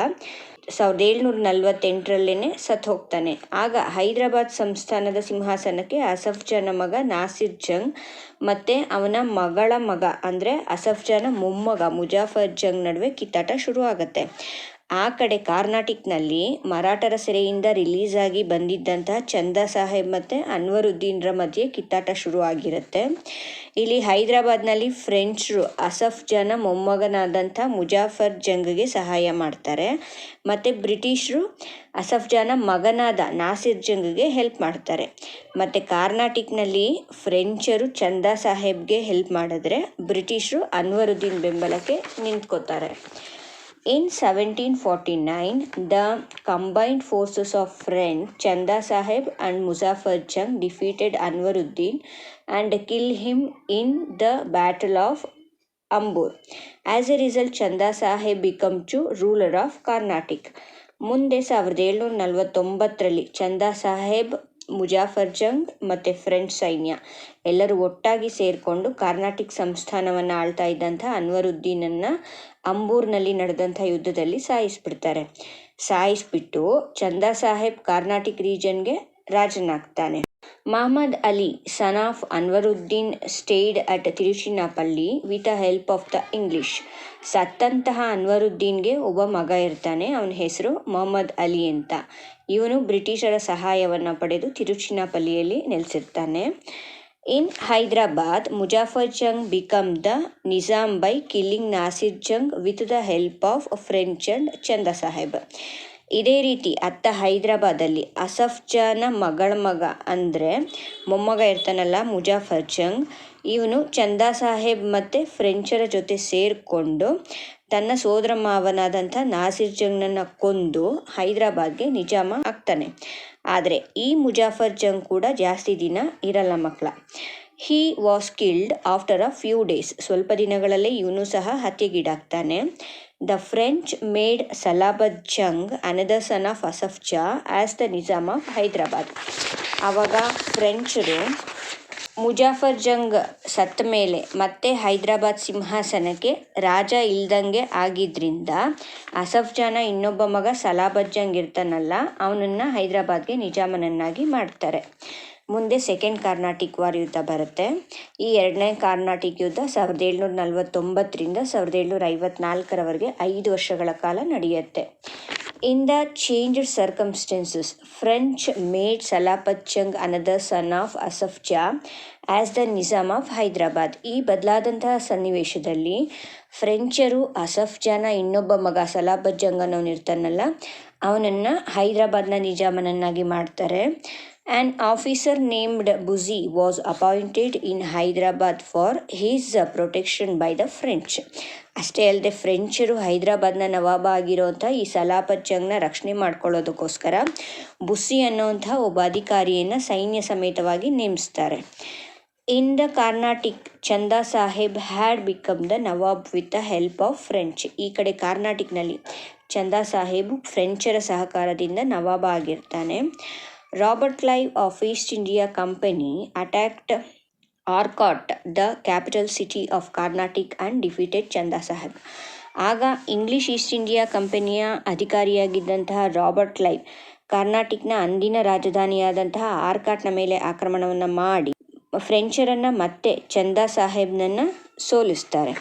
1748ರಲ್ಲೇ ಸತ್ತು ಹೋಗ್ತಾನೆ. ಆಗ ಹೈದರಾಬಾದ್ ಸಂಸ್ಥಾನದ ಸಿಂಹಾಸನಕ್ಕೆ ಅಸಫ್ ಜಾನ ಮಗ ನಾಸಿರ್ ಜಂಗ್ ಮತ್ತು ಅವನ ಮಗಳ ಮಗ ಅಂದರೆ ಅಸಫ್ ಜಾನ ಮೊಮ್ಮಗ ಮುಜಾಫರ್ ಜಂಗ್ ನಡುವೆ ಕಿತ್ತಾಟ ಶುರು ಆಗುತ್ತೆ. ಆ ಕಡೆ ಕರ್ನಾಟಿಕ್ನಲ್ಲಿ ಮರಾಠರ ಸೆರೆಯಿಂದ ರಿಲೀಸ್ ಆಗಿ ಬಂದಿದ್ದಂತಹ ಚಂದಾ ಸಾಹೇಬ್ ಮತ್ತು ಅನ್ವರುದ್ದೀನ್ರ ಮಧ್ಯೆ ಕಿತ್ತಾಟ ಶುರು ಆಗಿರುತ್ತೆ. ಇಲ್ಲಿ ಹೈದರಾಬಾದ್ನಲ್ಲಿ ಫ್ರೆಂಚರು ಅಸಫ್ ಜಾನ ಮೊಮ್ಮಗನಾದಂಥ ಮುಜಾಫರ್ ಜಂಗ್ಗೆ ಸಹಾಯ ಮಾಡ್ತಾರೆ ಮತ್ತು ಬ್ರಿಟಿಷರು ಅಸಫ್ ಜಾನ ಮಗನಾದ ನಾಸಿರ್ ಜಂಗ್ಗೆ ಹೆಲ್ಪ್ ಮಾಡ್ತಾರೆ. ಮತ್ತು ಕರ್ನಾಟಿಕ್ನಲ್ಲಿ ಫ್ರೆಂಚರು ಚಂದಾ ಸಾಹೇಬ್ಗೆ ಹೆಲ್ಪ್ ಮಾಡಿದ್ರೆ ಬ್ರಿಟಿಷರು ಅನ್ವರುದ್ದೀನ್ ಬೆಂಬಲಕ್ಕೆ ನಿಂತ್ಕೋತಾರೆ. In 1749, the combined forces of French, Chanda Sahib and Muzaffar Jung defeated Anwaruddin and killed him in the Battle of Ambur. As a result, Chanda Sahib became ruler of Carnatic. ಮುಂದೆ 1749ರಲ್ಲಿ ಚಂದಾ ಸಾಹೇಬ್, ಮುಜಾಫರ್ ಜಂಗ್ ಮತ್ತು French ಸೈನ್ಯ ಎಲ್ಲರೂ ಒಟ್ಟಾಗಿ ಸೇರಿಕೊಂಡು Carnatic ಸಂಸ್ಥಾನವನ್ನು ಆಳ್ತಾ ಇದ್ದಂಥ ಅನ್ವರುದ್ದೀನನ್ನು ಅಂಬೂರ್ನಲ್ಲಿ ನಡೆದಂಥ ಯುದ್ಧದಲ್ಲಿ ಸಾಯಿಸ್ಬಿಟ್ಟು ಚಂದಾ ಸಾಹೇಬ್ ಕರ್ನಾಟಿಕ್ ರೀಜನ್ಗೆ ರಾಜನಾಗ್ತಾನೆ. Muhammad Ali son of Anwaruddin stayed at Tiruchirappalli with the help of the English. ಸತ್ತಂತಹ ಅನ್ವರುದ್ದೀನ್ಗೆ ಒಬ್ಬ ಮಗ ಇರ್ತಾನೆ, ಅವನ ಹೆಸರು ಮೊಹಮ್ಮದ್ ಅಲಿ ಅಂತ. ಇವನು ಬ್ರಿಟಿಷರ ಸಹಾಯವನ್ನು ಪಡೆದು ತಿರುಚಿನಾಪಲ್ಲಿಯಲ್ಲಿ ನೆಲೆಸಿರ್ತಾನೆ. In Hyderabad, Muzaffar Jung became the Nizam by killing Nasir Jung with the help of French and Chanda Sahib. ಇದೇ ರೀತಿ ಹೈದರಾಬಾದಲ್ಲಿ ಅಸಫ್ ಜಾನ ಮಗಳ ಮಗ ಅಂದರೆ ಮೊಮ್ಮಗ ಇರ್ತಾನಲ್ಲ ಮುಜಾಫರ್ ಜಂಗ್, ಇವನು ಚಂದಾ ಸಾಹೇಬ್ ಮತ್ತು ಫ್ರೆಂಚರ ಜೊತೆ ಸೇರಿಕೊಂಡು ತನ್ನ ಸೋದರ ಮಾವನಾದಂಥ ನಾಸಿರ್ ಜಂಗ್ನನ್ನು ಕೊಂದು ಹೈದರಾಬಾದ್ಗೆ ನಿಜಾಮ ಆಗ್ತಾನೆ. ಆದರೆ ಈ ಮುಜಾಫರ್ ಜಂಗ್ ಕೂಡ ಜಾಸ್ತಿ ದಿನ ಇರಲ್ಲ ಮಕ್ಕಳ. He was killed after a few days. ಸ್ವಲ್ಪ ದಿನಗಳಲ್ಲೇ ಇವನು ಸಹ ಹತ್ಯೆಗೀಡಾಗ್ತಾನೆ. The French made Salabat Jung, another son of Asaf Jah, as the Nizam of Hyderabad. ಆವಾಗ ಫ್ರೆಂಚರು ಮುಜಾಫರ್ ಜಂಗ್ ಸತ್ತ ಮೇಲೆ ಮತ್ತೆ ಹೈದರಾಬಾದ್ ಸಿಂಹಾಸನಕ್ಕೆ ರಾಜ ಇಲ್ದಂಗೆ ಆಗಿದ್ದರಿಂದ ಅಸಫ್ ಜಾನ ಇನ್ನೊಬ್ಬ ಮಗ ಸಲಾಬತ್ ಜಂಗ್ ಇರ್ತಾನಲ್ಲ ಅವನನ್ನು ಹೈದರಾಬಾದ್ಗೆ ನಿಜಾಮನನ್ನಾಗಿ ಮಾಡ್ತಾರೆ. ಮುಂದೆ ಸೆಕೆಂಡ್ ಕಾರ್ನಾಟಿಕ್ ವಾರ್ ಯುದ್ಧ ಬರುತ್ತೆ. ಈ ಎರಡನೇ ಕಾರ್ನಾಟಿಕ್ ಯುದ್ಧ 1749ರಿಂದ 1754ರವರೆಗೆ 5 ವರ್ಷಗಳ ಕಾಲ ನಡೆಯುತ್ತೆ. In the changed circumstances, French made Salabat Jung, another son of Asaf Jah, as the Nizam of Hyderabad. ಈ ಬದಲಾದಂತಹ ಸನ್ನಿವೇಶದಲ್ಲಿ ಫ್ರೆಂಚರು ಅಸಫ್ ಜಾನ ಇನ್ನೊಬ್ಬ ಮಗ ಸಲಾಬತ್ ಜಂಗ್ ಅನ್ನೋನು ಇರ್ತಾನಲ್ಲ ಅವನನ್ನು ಹೈದರಾಬಾದ್ನ ನಿಜಾಮನನ್ನಾಗಿ ಮಾಡ್ತಾರೆ. An officer named Buxar was appointed in Hyderabad for his protection by the French. ಅಷ್ಟೇ ಅಲ್ಲದೆ ಫ್ರೆಂಚರು ಹೈದರಾಬಾದ್ನ ನವಾಬ ಆಗಿರೋಂಥ ಈ ಸಲಾಬತ್ ಜಂಗ್ನ ರಕ್ಷಣೆ ಮಾಡ್ಕೊಳ್ಳೋದಕ್ಕೋಸ್ಕರ ಬುಸ್ಸಿ ಅನ್ನೋಂಥ ಒಬ್ಬ ಅಧಿಕಾರಿಯನ್ನು ಸೈನ್ಯ ಸಮೇತವಾಗಿ ನೇಮಿಸ್ತಾರೆ. In the Carnatic, Chanda Sahib had become the Nawab with the help of French. ಈ ಕಡೆ ಕಾರ್ನಾಟಿಕ್ನಲ್ಲಿ ಚಂದಾ ಸಾಹೇಬ್ ಫ್ರೆಂಚರ ಸಹಕಾರದಿಂದ ನವಾಬ ಆಗಿರ್ತಾನೆ. Robert Clive of East India Company attacked Arcot, the capital city of Carnatic and defeated Chanda Sahib. ಆಗ ಇಂಗ್ಲಿಷ್ ಈಸ್ಟ್ ಇಂಡಿಯಾ ಕಂಪನಿಯ ಅಧಿಕಾರಿಯಾಗಿದ್ದಂತಹ ರಾಬರ್ಟ್ ಕ್ಲೈವ್ ಕಾರ್ನಾಟಿಕ್ನ ಅಂದಿನ ರಾಜಧಾನಿಯಾದಂತಹ ಆರ್ಕಾಟ್ನ ಮೇಲೆ ಆಕ್ರಮಣವನ್ನು ಮಾಡಿ ಫ್ರೆಂಚರನ್ನು ಮತ್ತೆ ಚಂದಾ ಸಾಹೇಬ್ನನ್ನು ಸೋಲಿಸ್ತಾರೆ.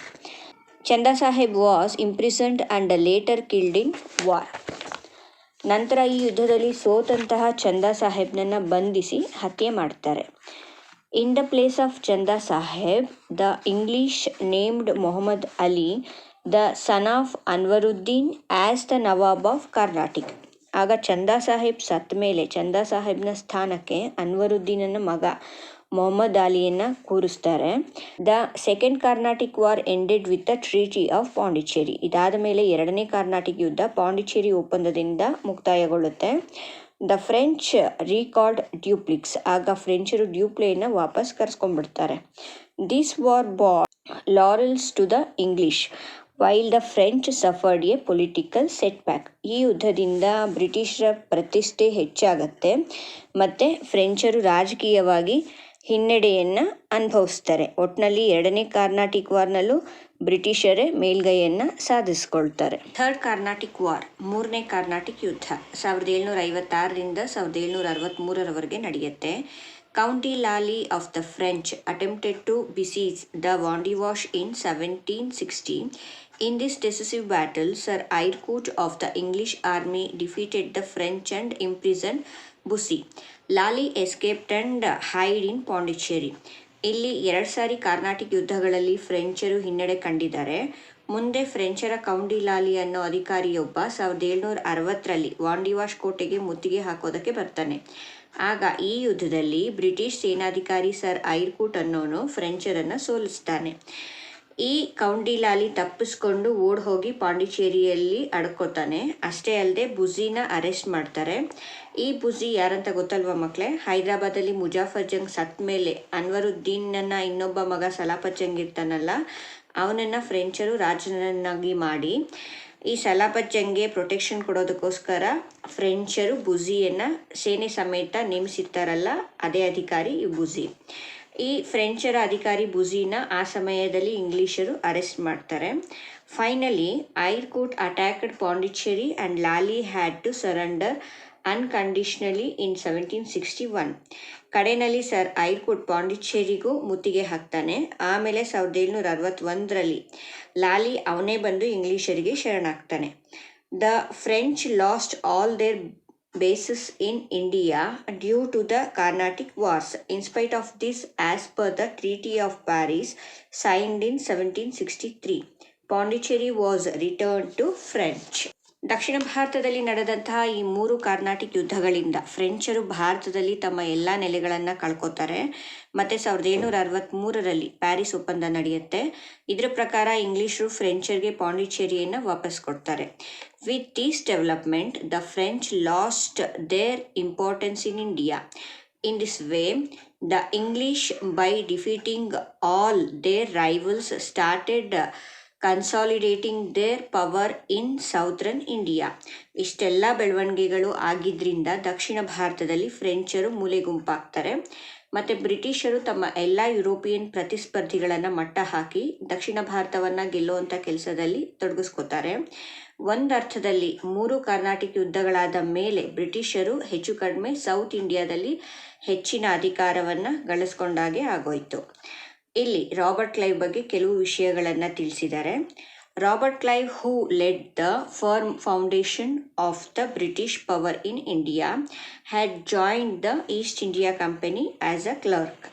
Chanda Sahib was imprisoned and later killed in war. ನಂತರ ಈ ಯುದ್ಧದಲ್ಲಿ ಸೋತಂತಹ ಚಂದಾ ಸಾಹೇಬ್ನನ್ನು ಬಂಧಿಸಿ ಹತ್ಯೆ ಮಾಡ್ತಾರೆ. In the place of Chanda Sahib, the English named Muhammad Ali, the son of Anwaruddin, as the Nawab of Carnatic. ಆಗ ಚಂದಾ ಸಾಹೇಬ್ ಸತ್ತ ಮೇಲೆ ಚಂದಾ ಸಾಹೇಬ್ನ ಸ್ಥಾನಕ್ಕೆ ಅನ್ವರುದ್ದೀನನ ಮಗ ಮೊಹಮ್ಮದ್ ಅಲಿಯನ್ನು ಕೂರಿಸ್ತಾರೆ. The second Carnatic war ended with the treaty of Pondicherry. ಇದಾದ ಮೇಲೆ ಎರಡನೇ ಕಾರ್ನಾಟಿಕ್ ಯುದ್ಧ ಪಾಂಡಿಚೇರಿ ಒಪ್ಪಂದದಿಂದ ಮುಕ್ತಾಯಗೊಳ್ಳುತ್ತೆ. The French ರೀಕಾಲ್ಡ್ ಡ್ಯೂಪ್ಲಿಕ್ಸ್. ಆಗ ಫ್ರೆಂಚರು ಡ್ಯೂಪ್ಲೆಯನ್ನು ವಾಪಸ್ ಕರೆಸ್ಕೊಂಡ್ಬಿಡ್ತಾರೆ. This war brought laurels to the English while the French suffered a political setback. ಈ ಯುದ್ಧದಿಂದ ಬ್ರಿಟಿಷರ ಪ್ರತಿಷ್ಠೆ ಹೆಚ್ಚಾಗತ್ತೆ ಮತ್ತು ಫ್ರೆಂಚರು ರಾಜಕೀಯವಾಗಿ ಹಿನ್ನಡೆಯನ್ನು ಅನುಭವಿಸ್ತಾರೆ. ಒಟ್ಟಿನಲ್ಲಿ ಎರಡನೇ ಕಾರ್ನಾಟಿಕ್ ವಾರ್ನಲ್ಲೂ ಬ್ರಿಟಿಷರೇ ಮೇಲ್ಗೈಯನ್ನು ಸಾಧಿಸ್ಕೊಳ್ತಾರೆ. ಥರ್ಡ್ ಕಾರ್ನಾಟಿಕ್ ವಾರ್, ಮೂರನೇ ಕಾರ್ನಾಟಿಕ್ ಯುದ್ಧ 1756ರಿಂದ 1763ರವರೆಗೆ ನಡೆಯುತ್ತೆ. Count Lally of the French attempted to besiege the Wandiwash in 1760. In this decisive battle, Sir Eyrecourt of the English army defeated the French and imprisoned Bussy. ಲಾಲಿ ಎಸ್ಕೇಪ್ಡ್ ಅಂಡ್ ಹೈಡ್ ಇನ್ ಪಾಂಡಿಚೇರಿ. ಇಲ್ಲಿ 2 ಸಾರಿ ಕಾರ್ನಾಟಿಕ್ ಯುದ್ಧಗಳಲ್ಲಿ ಫ್ರೆಂಚರು ಹಿನ್ನಡೆ ಕಂಡಿದ್ದಾರೆ. ಮುಂದೆ ಫ್ರೆಂಚರ ಕೌಂಡಿ ಲಾಲಿ ಅನ್ನೋ ಅಧಿಕಾರಿಯೊಬ್ಬ 1760ರಲ್ಲಿ ವಾಂಡಿವಾಶ್ ಕೋಟೆಗೆ ಮುತ್ತಿಗೆ ಹಾಕೋದಕ್ಕೆ ಬರ್ತಾನೆ. ಆಗ ಈ ಯುದ್ಧದಲ್ಲಿ ಬ್ರಿಟಿಷ್ ಸೇನಾಧಿಕಾರಿ ಸರ್ ಐರ್ಕೂಟ್ ಅನ್ನೋನು ಫ್ರೆಂಚರನ್ನು ಸೋಲಿಸ್ತಾನೆ. ಈ ಕೌಂಡಿ ಲಾಲಿ ತಪ್ಪಿಸ್ಕೊಂಡು ಓಡ್ ಹೋಗಿ ಪಾಂಡಿಚೇರಿಯಲ್ಲಿ ಅಡ್ಕೋತಾನೆ. ಅಷ್ಟೇ ಅಲ್ಲದೆ ಬುಝಿನ ಅರೆಸ್ಟ್ ಮಾಡ್ತಾರೆ. ಈ ಬುಝಿ ಯಾರಂತ ಗೊತ್ತಲ್ವ ಮಕ್ಕಳೇ? ಹೈದರಾಬಾದಲ್ಲಿ ಮುಜಾಫರ್ ಜಂಗ್ ಸತ್ತ ಮೇಲೆ ಅನ್ವರುದ್ದೀನನ್ನ ಇನ್ನೊಬ್ಬ ಮಗ ಸಲಾಬತ್ ಜಂಗ್ ಇರ್ತಾನಲ್ಲ ಅವನನ್ನು ಫ್ರೆಂಚರು ರಾಜನನ್ನಾಗಿ ಮಾಡಿ ಈ ಸಲಾಬತ್ ಜಂಗ್ಗೆ ಪ್ರೊಟೆಕ್ಷನ್ ಕೊಡೋದಕ್ಕೋಸ್ಕರ ಫ್ರೆಂಚರು ಬುಝಿಯನ್ನು ಸೇನೆ ಸಮೇತ ನೇಮಿಸಿರ್ತಾರಲ್ಲ ಅದೇ ಅಧಿಕಾರಿ ಈ ಬುಝಿ. ಈ ಫ್ರೆಂಚರ ಅಧಿಕಾರಿ ಬುಝಿನ ಆ ಸಮಯದಲ್ಲಿ ಇಂಗ್ಲಿಷರು ಅರೆಸ್ಟ್ ಮಾಡ್ತಾರೆ. Finally Eyre Coote attacked Pondicherry and ಲಾಲಿ ಹ್ಯಾಡ್ ಟು ಸರೆಂಡರ್ ಅನ್ಕಂಡೀಷನಲಿ ಇನ್ 1761. ಕಡೆಯಲ್ಲಿ ಸರ್ ಐರ್ಕೂಟ್ ಪಾಂಡಿಚೇರಿಗೂ ಮುತ್ತಿಗೆ ಹಾಕ್ತಾನೆ. ಆಮೇಲೆ 1761ರಲ್ಲಿ ಲಾಲಿ ಅವನೇ ಬಂದು ಇಂಗ್ಲಿಷರಿಗೆ ಶರಣಾಗ್ತಾನೆ. The French lost all their bases in India due to the Carnatic Wars. In spite of this, as per the Treaty of Paris signed in 1763, Pondicherry was returned to French. ದಕ್ಷಿಣ ಭಾರತದಲ್ಲಿ ನಡೆದಂತಹ ಈ 3 ಕಾರ್ನಾಟಿಕ್ ಯುದ್ಧಗಳಿಂದ ಫ್ರೆಂಚರು ಭಾರತದಲ್ಲಿ ತಮ್ಮ ಎಲ್ಲ ನೆಲೆಗಳನ್ನು ಕಳ್ಕೊತಾರೆ. ಮತ್ತು 1763ರಲ್ಲಿ ಪ್ಯಾರಿಸ್ ಒಪ್ಪಂದ ನಡೆಯುತ್ತೆ. ಇದರ ಪ್ರಕಾರ ಇಂಗ್ಲಿಷರು ಫ್ರೆಂಚರಿಗೆ ಪಾಂಡಿಚೇರಿಯನ್ನು ವಾಪಸ್ ಕೊಡ್ತಾರೆ. With this development the French lost their importance in India. In this way, the English, by defeating all their rivals, started consolidating their power in southern India. ಇಷ್ಟೆಲ್ಲ ಬೆಳವಣಿಗೆಗಳು ಆಗಿದ್ದರಿಂದ ದಕ್ಷಿಣ ಭಾರತದಲ್ಲಿ ಫ್ರೆಂಚರು ಮೂಲೆಗುಂಪಾಗ್ತಾರೆ ಮತ್ತು ಬ್ರಿಟಿಷರು ತಮ್ಮ ಎಲ್ಲ ಯುರೋಪಿಯನ್ ಪ್ರತಿಸ್ಪರ್ಧಿಗಳನ್ನು ಮಟ್ಟ ಹಾಕಿ ದಕ್ಷಿಣ ಭಾರತವನ್ನು ಗೆಲ್ಲುವಂಥ ಕೆಲಸದಲ್ಲಿ ತೊಡಗಿಸ್ಕೋತಾರೆ. ಒಂದರ್ಥದಲ್ಲಿ 3 ಕರ್ನಾಟಿಕ್ ಯುದ್ಧಗಳಾದ ಮೇಲೆ ಬ್ರಿಟಿಷರು ಹೆಚ್ಚು ಕಡಿಮೆ ಸೌತ್ ಇಂಡಿಯಾದಲ್ಲಿ ಹೆಚ್ಚಿನ ಅಧಿಕಾರವನ್ನು ಗಳಿಸ್ಕೊಂಡಾಗೆ ಆಗೋಯ್ತು. ಇಲ್ಲಿ ರಾಬರ್ಟ್ ಕ್ಲೈವ್ ಬಗ್ಗೆ ಕೆಲವು ವಿಷಯಗಳನ್ನು ತಿಳಿಸಿದ್ದಾರೆ. Robert Clive, who led the firm foundation of the British power in India, had joined the East India Company as a clerk.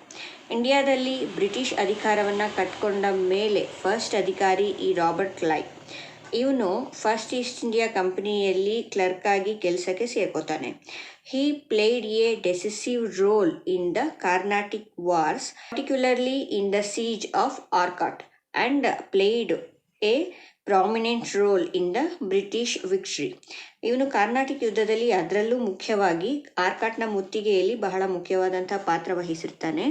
ಇಂಡಿಯಾದಲ್ಲಿ ಬ್ರಿಟಿಷ್ ಅಧಿಕಾರವನ್ನು ಕಟ್ಕೊಂಡ ಮೇಲೆ ಫಸ್ಟ್ ಅಧಿಕಾರಿ ಈ ರಾಬರ್ಟ್ ಕ್ಲೈವ್. ಇವನು ಫಸ್ಟ್ ಈಸ್ಟ್ ಇಂಡಿಯಾ ಕಂಪನಿಯಲ್ಲಿ ಕ್ಲರ್ಕ್ ಆಗಿ ಕೆಲಸಕ್ಕೆ ಸೇರ್ಕೋತಾನೆ. He played a decisive role in the Carnatic Wars, particularly in the siege of Arcot, and played a prominent role in the British victory. ಇವನು ಕಾರ್ನಾಟಿಕ್ ಯುದ್ಧದಲ್ಲಿ, ಅದರಲ್ಲೂ ಮುಖ್ಯವಾಗಿ ಆರ್ಕಾಟ್ನ ಮುತ್ತಿಗೆಯಲ್ಲಿ ಬಹಳ ಮುಖ್ಯವಾದಂಥ ಪಾತ್ರ ವಹಿಸಿರ್ತಾನೆ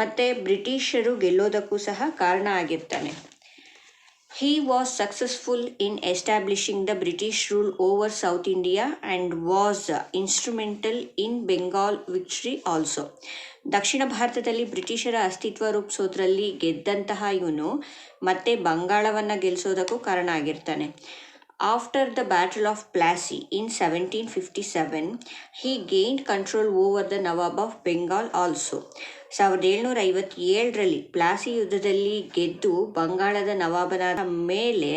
ಮತ್ತು ಬ್ರಿಟಿಷರು ಗೆಲ್ಲೋದಕ್ಕೂ ಸಹ ಕಾರಣ ಆಗಿರ್ತಾನೆ. He was successful in establishing the British rule over South India and was instrumental in Bengal victory also. ದಕ್ಷಿಣ ಭಾರತದಲ್ಲಿ ಬ್ರಿಟಿಷರ ಅಸ್ತಿತ್ವ ರೂಪಿಸೋದ್ರಲ್ಲಿ ಗೆದ್ದಂತಹ ಇವನು ಮತ್ತೆ ಬಂಗಾಳವನ್ನು ಗೆಲ್ಲಿಸೋದಕ್ಕೂ ಕಾರಣ ಆಗಿರ್ತಾನೆ. After the battle of Plassey in 1757, he gained control over the Nawab of Bengal also. 1757ರಲ್ಲಿ ಪ್ಲಾಸಿ ಯುದ್ಧದಲ್ಲಿ ಗೆದ್ದು ಬಂಗಾಳದ ನವಾಬನ ಮೇಲೆ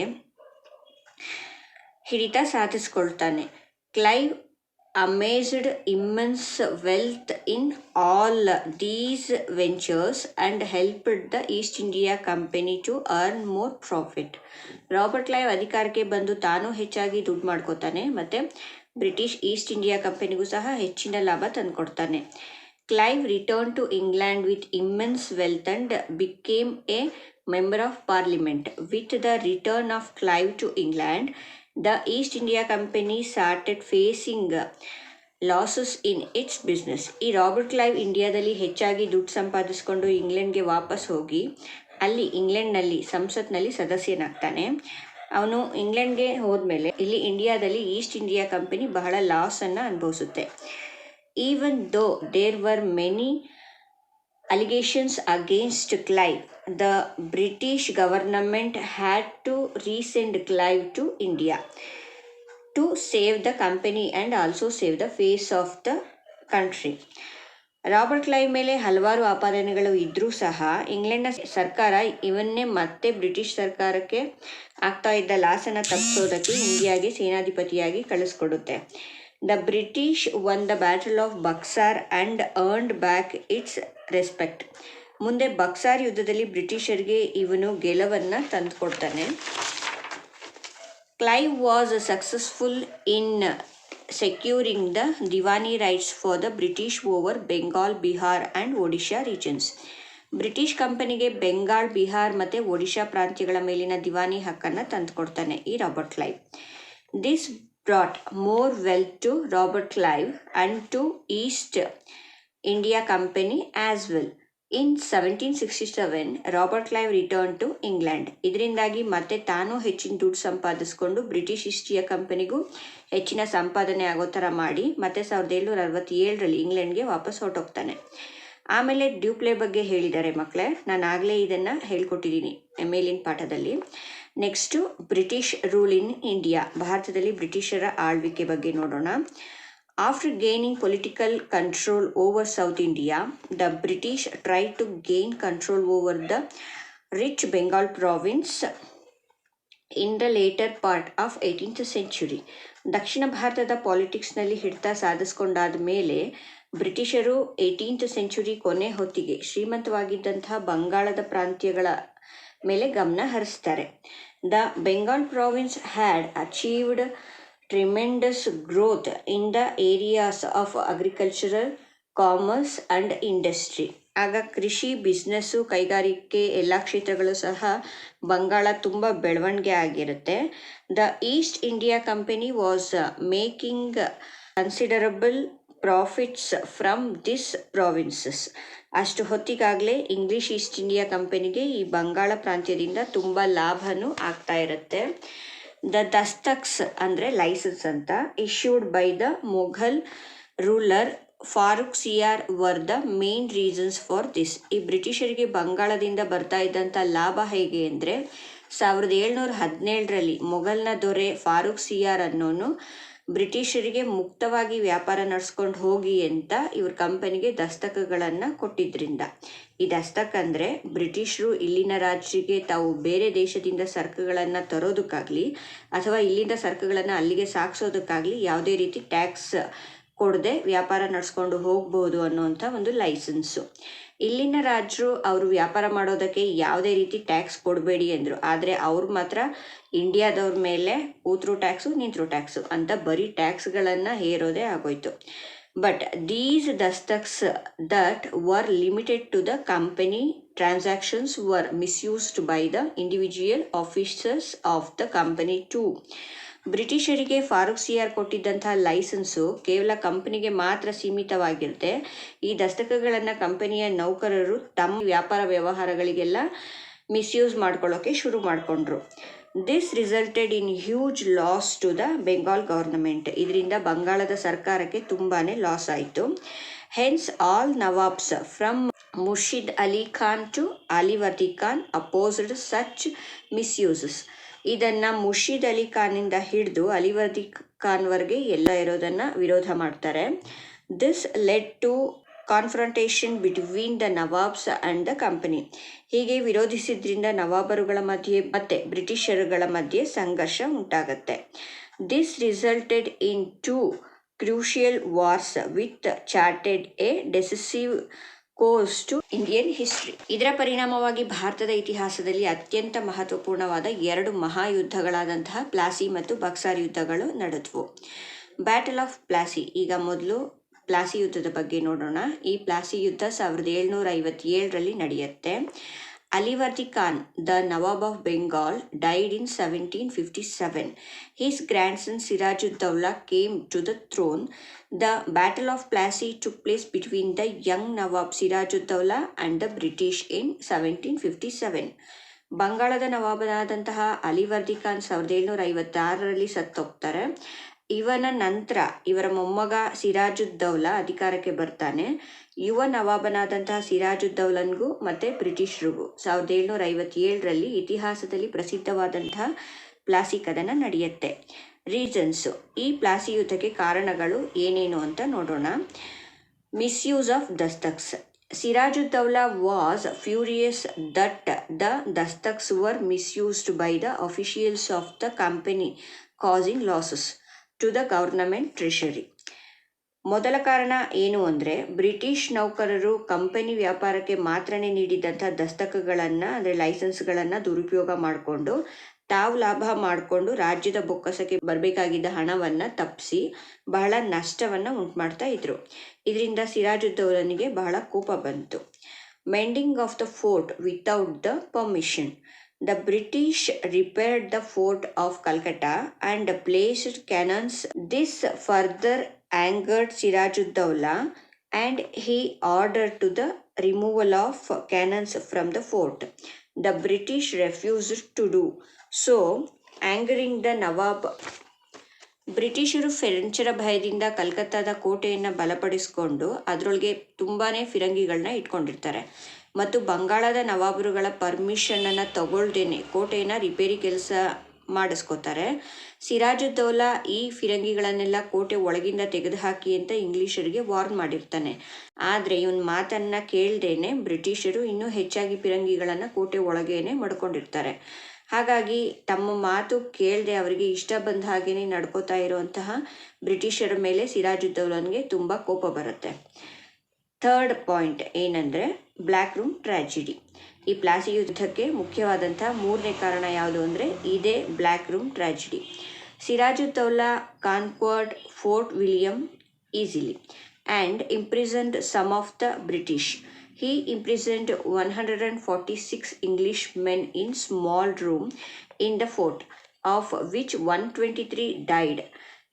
ಹಿಡಿತ ಸಾಧಿಸ್ಕೊಳ್ತಾನೆ. Clive amassed immense wealth in all these ventures and helped the East India Company to earn more profit. Robert Clive ಅಧಿಕಾರಕ್ಕೆ ಬಂದು ತಾನು ಹೆಚ್ಚಾಗಿ ದುಡ್ಡು ಮಾಡ್ಕೋತಾನೆ ಮತ್ತು ಬ್ರಿಟಿಷ್ ಈಸ್ಟ್ ಇಂಡಿಯಾ ಕಂಪನಿಗೂ ಸಹ ಹೆಚ್ಚಿನ ಲಾಭ ತಂದುಕೊಡ್ತಾನೆ. Clive returned to England with immense wealth and became a member of Parliament. With the return of Clive to England, the East India Company started facing losses in its business. ಈ Robert Clive ಇಂಡಿಯಾದಲ್ಲಿ ಹೆಚ್ಚಾಗಿ ದುಡ್ಡು ಸಂಪಾದಿಸ್ಕೊಂಡು ಇಂಗ್ಲೆಂಡ್ಗೆ ವಾಪಸ್ ಹೋಗಿ ಅಲ್ಲಿ ಇಂಗ್ಲೆಂಡ್ನಲ್ಲಿ ಸಂಸತ್ನಲ್ಲಿ ಸದಸ್ಯನಾಗ್ತಾನೆ. ಅವನು ಇಂಗ್ಲೆಂಡ್ಗೆ ಹೋದ್ಮೇಲೆ ಇಲ್ಲಿ ಇಂಡಿಯಾದಲ್ಲಿ ಈಸ್ಟ್ ಇಂಡಿಯಾ ಕಂಪನಿ ಬಹಳ ಲಾಸನ್ನು ಅನುಭವಿಸುತ್ತೆ. Even though there were many allegations against Clive, the British government had to resend Clive to India to save the company and also save the face of the country. Robert Clive ಮೇಲೆ ಹಲವಾರು ಆಪಾದನೆಗಳು ಇದ್ದರೂ ಸಹ ಇಂಗ್ಲೆಂಡ್ನ ಸರ್ಕಾರ ಇವನ್ನೇ ಮತ್ತೆ British ಸರ್ಕಾರಕ್ಕೆ ಆಗ್ತಾ ಇದ್ದ ಲಾಸನ್ನು ತಪ್ಪಿಸೋದಕ್ಕೆ ಇಂಡಿಯಾಗೆ ಸೇನಾಧಿಪತಿಯಾಗಿ ಕಳಿಸ್ಕೊಡುತ್ತೆ. The British won the Battle of Buxar and earned back its respect. ಮುಂದೆ ಬಕ್ಸಾರ್ ಯುದ್ಧದಲ್ಲಿ ಬ್ರಿಟಿಷರಿಗೆ ಇವನು ಗೆಲುವನ್ನು ತಂದುಕೊಡ್ತಾನೆ. Clive was successful in securing the Diwani rights for the British over Bengal, Bihar and Odisha regions. British ಕಂಪನಿಗೆ ಬೆಂಗಾಲ್, ಬಿಹಾರ್ ಮತ್ತು ಒಡಿಶಾ ಪ್ರಾಂತ್ಯಗಳ ಮೇಲಿನ ದಿವಾನಿ ಹಕ್ಕನ್ನು ತಂದುಕೊಡ್ತಾನೆ ಈ Robert Clive. This brought more wealth to Robert Clive and to East India Company as well. In 1767, Robert Clive returned to England. ಇದರಿಂದಾಗಿ ಮತ್ತೆ ತಾನು ಹೆಚ್ಚಿನ ದುಡ್ಡು ಸಂಪಾದಿಸ್ಕೊಂಡು ಬ್ರಿಟಿಷ್ ಈಸ್ಟ್ ಇಂಡಿಯಾ ಕಂಪನಿಗೂ ಹೆಚ್ಚಿನ ಸಂಪಾದನೆ ಆಗೋ ಥರ ಮಾಡಿ ಮತ್ತೆ 1767ರಲ್ಲಿ ಇಂಗ್ಲೆಂಡ್ಗೆ ವಾಪಸ್ ಹೊರಟೋಗ್ತಾನೆ. ಆಮೇಲೆ ಡ್ಯೂಪ್ಲೆ ಬಗ್ಗೆ ಹೇಳಿದ್ದಾರೆ ಮಕ್ಕಳೇ, ನಾನು ಆಗಲೇ ಇದನ್ನು ಹೇಳ್ಕೊಟ್ಟಿದ್ದೀನಿ ಮೇಲಿನ ಪಾಠದಲ್ಲಿ. Next British rule in India, ಭಾರತದಲ್ಲಿ ಬ್ರಿಟಿಷರ ಆಳ್ವಿಕೆ ಬಗ್ಗೆ ನೋಡೋಣ. After gaining political control over South India, the British try to gain control over the rich Bengal province in the later part of 18th century. ದಕ್ಷಿಣ ಭಾರತದ ಪಾಲಿಟಿಕ್ಸ್ನಲ್ಲಿ ಹಿಡಿತ ಸಾಧಿಸ್ಕೊಂಡಾದ ಮೇಲೆ ಬ್ರಿಟಿಷರು 18th century ಕೊನೆ ಹೊತ್ತಿಗೆ ಶ್ರೀಮಂತವಾಗಿದ್ದಂತಹ ಬಂಗಾಳದ ಪ್ರಾಂತ್ಯಗಳ ಮೇಲೆ ಗಮನ ಹರಿಸ್ತಾರೆ. The Bengal province had achieved tremendous growth in the areas of agricultural, commerce and industry. ಆಗ ಕೃಷಿ, ಬಿಸ್ನೆಸ್ಸು, ಕೈಗಾರಿಕೆ ಎಲ್ಲ ಕ್ಷೇತ್ರಗಳು ಸಹ ಬಂಗಾಳ ತುಂಬ ಬೆಳವಣಿಗೆ ಆಗಿರುತ್ತೆ. The East India Company was making considerable profits from this provinces. ಅಷ್ಟು ಹೊತ್ತಿಗಾಗಲೇ ಇಂಗ್ಲಿಷ್ ಈಸ್ಟ್ ಇಂಡಿಯಾ ಕಂಪನಿಗೆ ಈ ಬಂಗಾಳ ಪ್ರಾಂತ್ಯದಿಂದ ತುಂಬ ಲಾಭನೂ ಆಗ್ತಾ ಇರುತ್ತೆ. ದ ದಸ್ತಕ್ಸ್ ಅಂದರೆ ಲೈಸೆನ್ಸ್ ಅಂತ, issued by the Mughal ruler Farrukh Siyar were the main reasons for this. ಈ ಬ್ರಿಟಿಷರಿಗೆ ಬಂಗಾಳದಿಂದ ಬರ್ತಾ ಇದ್ದಂಥ ಲಾಭ ಹೇಗೆ ಅಂದರೆ 1717ರಲ್ಲಿ ಮೊಘಲ್ನ ದೊರೆ ಫಾರೂಕ್ ಸಿಯಾರ್ ಅನ್ನೋನು ಬ್ರಿಟಿಷರಿಗೆ ಮುಕ್ತವಾಗಿ ವ್ಯಾಪಾರ ನಡೆಸ್ಕೊಂಡು ಹೋಗಿ ಅಂತ ಇವ್ರ ಕಂಪನಿಗೆ ದಸ್ತಕಗಳನ್ನು ಕೊಟ್ಟಿದ್ರಿಂದ. ಈ ದಸ್ತಕ್ ಅಂದರೆ ಬ್ರಿಟಿಷರು ಇಲ್ಲಿನ ರಾಜ್ಯಕ್ಕೆ ತಾವು ಬೇರೆ ದೇಶದಿಂದ ಸರಕುಗಳನ್ನು ತರೋದಕ್ಕಾಗಲಿ ಅಥವಾ ಇಲ್ಲಿಂದ ಸರಕುಗಳನ್ನು ಅಲ್ಲಿಗೆ ಸಾಗಿಸೋದಕ್ಕಾಗಲಿ ಯಾವುದೇ ರೀತಿ ಟ್ಯಾಕ್ಸ್ ಕೊಡದೆ ವ್ಯಾಪಾರ ನಡೆಸ್ಕೊಂಡು ಹೋಗ್ಬೋದು ಅನ್ನೋಂಥ ಒಂದು ಲೈಸೆನ್ಸು. ಇಲ್ಲಿನ ರಾಜರು ಅವರು ವ್ಯಾಪಾರ ಮಾಡೋದಕ್ಕೆ ಯಾವುದೇ ರೀತಿ ಟ್ಯಾಕ್ಸ್ ಕೊಡಬೇಡಿ ಅಂದರು. ಆದರೆ ಅವ್ರು ಮಾತ್ರ ಇಂಡಿಯಾದವ್ರ ಮೇಲೆ ಕೂತ್ರು ಟ್ಯಾಕ್ಸು ನಿಂತರು ಟ್ಯಾಕ್ಸು ಅಂತ ಬರೀ ಟ್ಯಾಕ್ಸ್ಗಳನ್ನು ಹೇರೋದೇ ಆಗೋಯ್ತು. ಬಟ್ ದೀಸ್ ದಸ್ತಕ್ಸ್ that were limited to the company transactions were misused by the individual officers of the company too. ಬ್ರಿಟಿಷರಿಗೆ ಫಾರೂಕ್ ಸಿಯಾರ್ ಕೊಟ್ಟಿದ್ದಂತಹ ಲೈಸೆನ್ಸು ಕೇವಲ ಕಂಪನಿಗೆ ಮಾತ್ರ ಸೀಮಿತವಾಗಿರುತ್ತೆ. ಈ ದಸ್ತಕಗಳನ್ನು ಕಂಪನಿಯ ನೌಕರರು ತಮ್ಮ ವ್ಯಾಪಾರ ವ್ಯವಹಾರಗಳಿಗೆಲ್ಲ ಮಿಸ್ಯೂಸ್ ಮಾಡ್ಕೊಳ್ಳೋಕೆ ಶುರು ಮಾಡಿಕೊಂಡ್ರು. This resulted in huge loss to the Bengal government. ಇದರಿಂದ ಬಂಗಾಳದ ಸರ್ಕಾರಕ್ಕೆ ತುಂಬಾ ಲಾಸ್ ಆಯಿತು. Hence all nawabs from Murshid Ali Khan to Alivardi Khan opposed such misuses. ಇದನ್ನು ಮುರ್ಷಿದ್ ಅಲಿ ಖಾನಿಂದ ಹಿಡಿದು ಅಲಿವರ್ದಿ ಖಾನ್ವರೆಗೆ ಎಲ್ಲ ಇರೋದನ್ನು ವಿರೋಧ ಮಾಡ್ತಾರೆ. This led to confrontation between the nawabs and the company. ಹೀಗೆ ವಿರೋಧಿಸಿದ್ರಿಂದ ನವಾಬರುಗಳ ಮಧ್ಯೆ ಮತ್ತು ಬ್ರಿಟಿಷರುಗಳ ಮಧ್ಯೆ ಸಂಘರ್ಷ ಉಂಟಾಗತ್ತೆ. This resulted in to crucial wars with charted a decisive course to Indian history. ಇದರ ಪರಿಣಾಮವಾಗಿ ಭಾರತದ ಇತಿಹಾಸದಲ್ಲಿ ಅತ್ಯಂತ ಮಹತ್ವಪೂರ್ಣವಾದ 2 ಮಹಾಯುದ್ಧಗಳಾದಂತಹ ಪ್ಲಾಸಿ ಮತ್ತು ಬಕ್ಸಾರ್ ಯುದ್ಧಗಳು ನಡೆದವು. Battle of Plassey. ಈಗ ಮೊದಲು ಪ್ಲಾಸಿ ಯುದ್ಧದ ಬಗ್ಗೆ ನೋಡೋಣ. ಈ ಪ್ಲಾಸಿ ಯುದ್ಧ 1757ರಲ್ಲಿ ನಡೆಯುತ್ತೆ. Alivardi Khan, the Nawab of Bengal, died in 1757. His grandson Sirajud-Dawla came to the throne. The Battle of Plassey took place between the young Nawab Sirajud-Dawla and the British in 1757. ಬಂಗಾಳದ ನವಾಬನಾದಂತಹ ಅಲಿವರ್ದಿ ಖಾನ್ 1756ರಲ್ಲಿ ಸತ್ತೋಗ್ತಾರೆ. ಇವನ ನಂತರ ಇವರ ಮೊಮ್ಮಗ ಸಿರಾಜುದ್ದೌಲಾ ಅಧಿಕಾರಕ್ಕೆ ಬರ್ತಾನೆ. ಯುವ ನವಾಬನಾದಂತಹ ಸಿರಾಜುದ್ದೌಲನ್ಗೂ ಮತ್ತು ಬ್ರಿಟಿಷರಿಗೂ 1757ರಲ್ಲಿ ಇತಿಹಾಸದಲ್ಲಿ ಪ್ರಸಿದ್ಧವಾದಂತಹ ಪ್ಲಾಸಿ ಕದನ ನಡೆಯುತ್ತೆ. ರೀಸನ್ಸು, ಈ ಪ್ಲಾಸಿ ಯುದ್ಧಕ್ಕೆ ಕಾರಣಗಳು ಏನೇನು ಅಂತ ನೋಡೋಣ. Misuse of dastaks. Sirajuddaula was furious that the dastaks were misused by the officials of the company causing losses to the government treasury. ಮೊದಲ ಕಾರಣ ಏನು ಅಂದರೆ ಬ್ರಿಟಿಷ್ ನೌಕರರು ಕಂಪನಿ ವ್ಯಾಪಾರಕ್ಕೆ ಮಾತ್ರನೇ ನೀಡಿದಂಥ ದಸ್ತಕಗಳನ್ನು ಅಂದರೆ ಲೈಸೆನ್ಸ್ಗಳನ್ನು ದುರುಪಯೋಗ ಮಾಡಿಕೊಂಡು ತಾವು ಲಾಭ ಮಾಡಿಕೊಂಡು ರಾಜ್ಯದ ಬೊಕ್ಕಸಕ್ಕೆ ಬರಬೇಕಾಗಿದ್ದ ಹಣವನ್ನು ತಪ್ಪಿಸಿ ಬಹಳ ನಷ್ಟವನ್ನು ಉಂಟು ಮಾಡ್ತಾ ಇದ್ರು. ಇದರಿಂದ ಸಿರಾಜುದ್ದೌಲನಿಗೆ ಬಹಳ ಕೋಪ ಬಂತು. Mending of the fort without the permission. The British repaired the fort of Calcutta and placed cannons. This further angered Sirajuddaulah and he ordered to the removal of cannons from the fort. The British refused to do so, angering the Nawab. ಬ್ರಿಟಿಷರು ಫ್ರೆಂಚರ ಭಯದಿಂದ ಕಲ್ಕತ್ತಾದ ಕೋಟೆಯನ್ನು ಬಲಪಡಿಸಿಕೊಂಡು ಅದರೊಳಗೆ ತುಂಬಾ ಫಿರಂಗಿಗಳನ್ನ ಇಟ್ಕೊಂಡಿರ್ತಾರೆ ಮತ್ತು ಬಂಗಾಳದ ನವಾಬರುಗಳ ಪರ್ಮಿಷನನ್ನು ತಗೊಳ್ದೇನೆ ಕೋಟೆಯನ್ನು repair ಕೆಲಸ ಮಾಡಿಸ್ಕೋತಾರೆ. ಸಿರಾಜುದ್ದೌಲಾ ಈ ಫಿರಂಗಿಗಳನ್ನೆಲ್ಲ ಕೋಟೆ ಒಳಗಿಂದ ತೆಗೆದುಹಾಕಿ ಅಂತ ಇಂಗ್ಲಿಷರಿಗೆ ವಾರ್ನ್ ಮಾಡಿರ್ತಾನೆ. ಆದರೆ ಇವನ ಮಾತನ್ನು ಕೇಳ್ದೇನೆ ಬ್ರಿಟಿಷರು ಇನ್ನೂ ಹೆಚ್ಚಾಗಿ ಫಿರಂಗಿಗಳನ್ನು ಕೋಟೆ ಒಳಗೇನೆ ಮಡ್ಕೊಂಡಿರ್ತಾರೆ. ಹಾಗಾಗಿ ತಮ್ಮ ಮಾತು ಕೇಳದೆ ಅವರಿಗೆ ಇಷ್ಟ ಬಂದ ಹಾಗೇನೆ ನಡ್ಕೋತಾ ಇರುವಂತಹ ಬ್ರಿಟಿಷರ ಮೇಲೆ ಸಿರಾಜುದ್ದೌಲನ್ಗೆ ತುಂಬ ಕೋಪ ಬರುತ್ತೆ. ಥರ್ಡ್ ಪಾಯಿಂಟ್ ಏನಂದರೆ ಬ್ಲ್ಯಾಕ್ ರೂಮ್ ಟ್ರ್ಯಾಜಿಡಿ. ಈ ಪ್ಲಾಸಿ ಯುದ್ಧಕ್ಕೆ ಮುಖ್ಯವಾದಂಥ 3ನೇ ಕಾರಣ ಯಾವುದು ಅಂದರೆ ಇದೇ black room tragedy. Sirajuddaula conquered Fort William easily and imprisoned some of the British. He imprisoned 146 English men in small room in the fort, of which 123 died.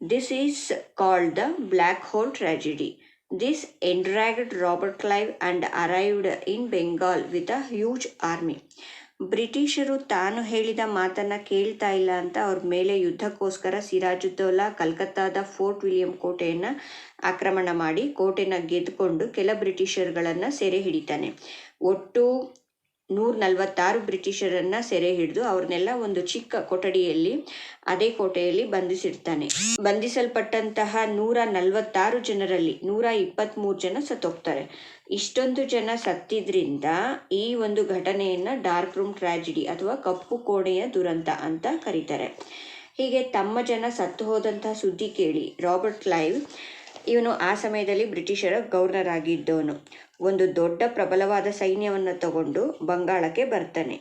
This is called the Black Hole Tragedy. This enraged Robert Clive and arrived in Bengal with a huge army. ಬ್ರಿಟಿಷರು ತಾನು ಹೇಳಿದ ಮಾತನ್ನ ಕೇಳ್ತಾ ಇಲ್ಲ ಅಂತ ಅವ್ರ ಮೇಲೆ ಯುದ್ಧಕ್ಕೋಸ್ಕರ ಸಿರಾಜುದ್ದೌಲಾ ಕಲ್ಕತ್ತಾದ ಫೋರ್ಟ್ ವಿಲಿಯಂ ಕೋಟೆಯನ್ನು ಆಕ್ರಮಣ ಮಾಡಿ ಕೋಟೆನ ಗೆದ್ದುಕೊಂಡು ಕೆಲ ಬ್ರಿಟಿಷರ್ಗಳನ್ನು ಸೆರೆ ಹಿಡಿತಾನೆ. ಒಟ್ಟು 146 ಬ್ರಿಟಿಷರನ್ನ ಸೆರೆ ಹಿಡಿದು ಅವ್ರನ್ನೆಲ್ಲ ಒಂದು ಚಿಕ್ಕ ಕೊಠಡಿಯಲ್ಲಿ ಅದೇ ಕೋಟೆಯಲ್ಲಿ ಬಂಧಿಸಿರ್ತಾನೆ. ಬಂಧಿಸಲ್ಪಟ್ಟಂತಹ 146 ಜನರಲ್ಲಿ 123 ಜನ ಸತ್ತೋಗ್ತಾರೆ. ಇಷ್ಟೊಂದು ಜನ ಸತ್ತಿದ್ರಿಂದ ಈ ಒಂದು ಘಟನೆಯನ್ನ ಡಾರ್ಕ್ ರೂಮ್ ಟ್ರಾಜಿಡಿ ಅಥವಾ ಕಪ್ಪು ಕೋಣೆಯ ದುರಂತ ಅಂತ ಕರೀತಾರೆ. ಹೀಗೆ ತಮ್ಮ ಜನ ಸತ್ತು ಹೋದಂತಹ ಸುದ್ದಿ ಕೇಳಿ ರಾಬರ್ಟ್ ಕ್ಲೈವ್, ಇವನು ಆ ಸಮಯದಲ್ಲಿ ಬ್ರಿಟಿಷರ ಗವರ್ನರ್ ಆಗಿದ್ದವನು, ಒಂದು ದೊಡ್ಡ ಪ್ರಬಲವಾದ ಸೈನ್ಯವನ್ನು ತಗೊಂಡು ಬಂಗಾಳಕ್ಕೆ ಬರ್ತಾನೆ.